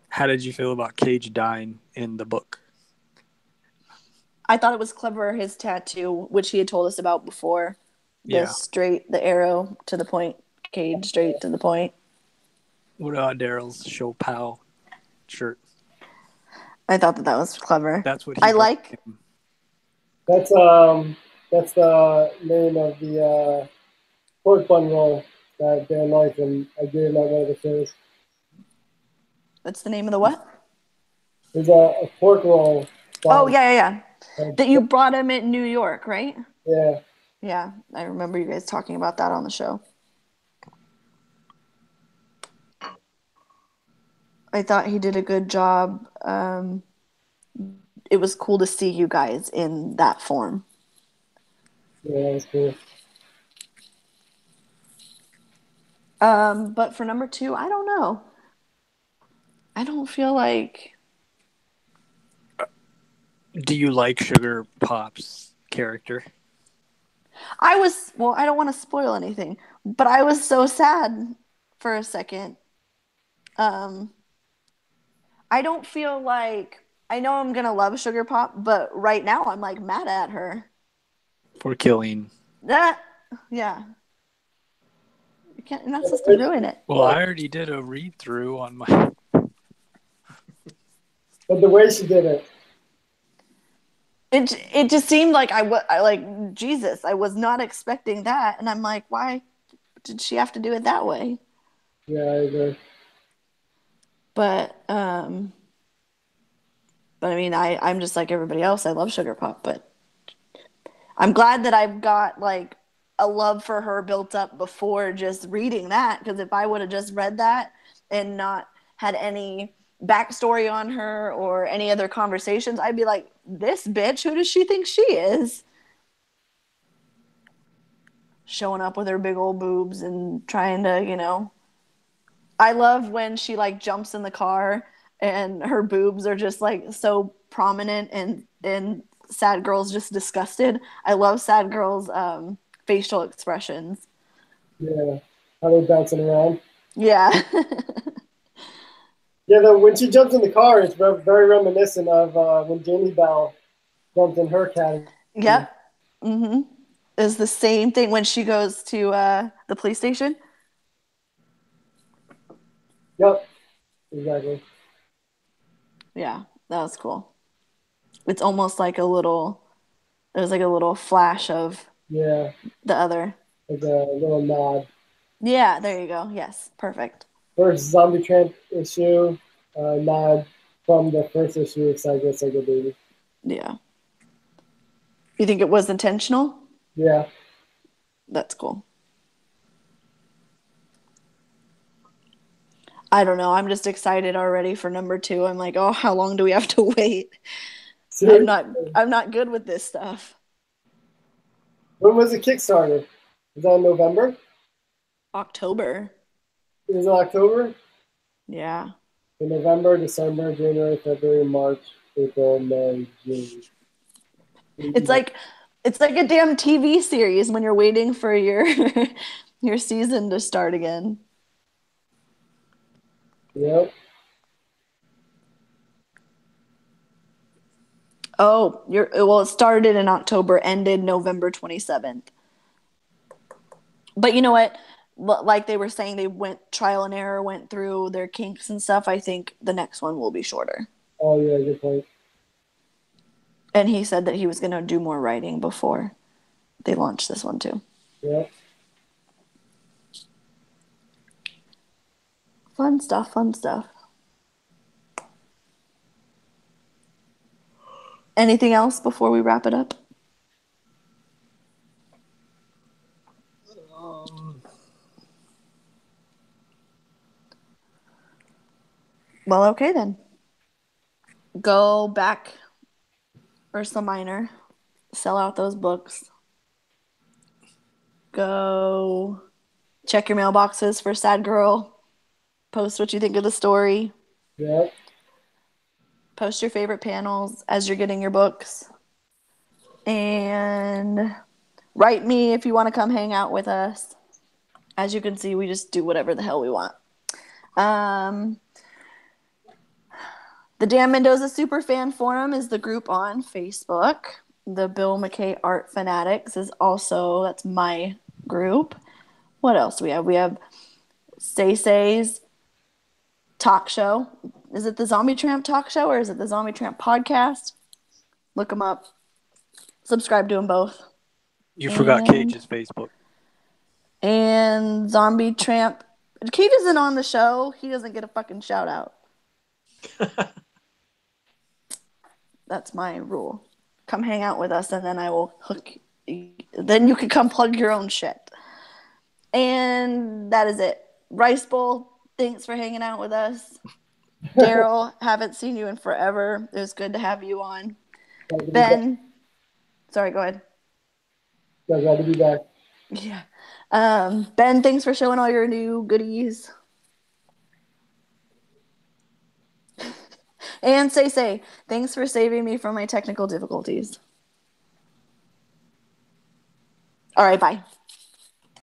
How did you feel about Cage dying in the book? I thought it was clever, his tattoo, which he had told us about before. The arrow to the point, Cage straight to the point. What about Daryl's Show Pal shirt? I thought that was clever. That's what I like. That's the name of the pork bun roll that Dan liked, and I gave him at one of the shows. What's the name of the what? There's a pork roll. Oh, yeah. That you brought him in New York, right? Yeah. Yeah, I remember you guys talking about that on the show. I thought he did a good job. It was cool to see you guys in that form. Yeah, that was cool. But for number 2, I don't know. I don't feel like... Do you like Sugar Pop's character? I don't want to spoil anything, but I was so sad for a second. I don't feel like... I know I'm going to love Sugar Pop, but right now I'm like mad at her. For killing. Yeah. You're not supposed to ruin it. Well, I already did a read-through on my... But the way she did it. It just seemed like I like, Jesus, I was not expecting that. And I'm like, why did she have to do it that way? Yeah, I agree. But I mean, I'm just like everybody else. I love Sugar Pop, but I'm glad that I've got like a love for her built up before just reading that. Because if I would have just read that and not had any backstory on her or any other conversations, I'd be like, this bitch, who does she think she is? Showing up with her big old boobs and trying to, I love when she like jumps in the car and her boobs are just like so prominent and Sad Girl's just disgusted. I love Sad Girl's facial expressions. Yeah, how they're bouncing around. Yeah. Yeah, when she jumps in the car, it's very reminiscent of when Jamie Bell jumped in her cat. Yep. Mm-hmm. It's the same thing when she goes to the police station. Yep, exactly. Yeah, that was cool. It's almost like there's like a little flash of the other. Like a little nod. Yeah, there you go. Yes, perfect. First Zombie Tramp issue, nod from the first issue of Sega Baby. Yeah. You think it was intentional? Yeah. That's cool. I don't know. I'm just excited already for number 2. I'm like, oh, how long do we have to wait? I'm not good with this stuff. When was the Kickstarter? Was that in November? October. It was October? Yeah. In November, December, January, February, March, April, May, June. It's like a damn TV series when you're waiting for your your season to start again. Yep. Oh, it started in October, ended November 27th. But you know what? Like they were saying, they went trial and error, went through their kinks and stuff. I think the next one will be shorter. Oh, yeah, good point. And he said that he was going to do more writing before they launched this one too. Yep. Fun stuff, fun stuff. Anything else before we wrap it up? Well, okay then. Go back Ursa Minor. Sell out those books. Go check your mailboxes for Sad Girl. Post what you think of the story. Yep. Post your favorite panels as you're getting your books. And write me if you want to come hang out with us. As you can see, we just do whatever the hell we want. The Dan Mendoza Superfan Forum is the group on Facebook. The Bill McKay Art Fanatics is also, that's my group. What else do we have? We have Say Say's talk show. Is it the Zombie Tramp talk show or is it the Zombie Tramp podcast? Look them up. Subscribe to them both. You forgot Cage's Facebook. And Zombie Tramp. Cage isn't on the show. He doesn't get a fucking shout out. That's my rule. Come hang out with us and then I will hook you. Then you can come plug your own shit. And that is it. Rice Bowl, thanks for hanging out with us. Daryl, haven't seen you in forever. It was good to have you on. Ben, sorry, go ahead. Yeah, glad to be back. Yeah. Ben, thanks for showing all your new goodies. And Say, thanks for saving me from my technical difficulties. All right, bye.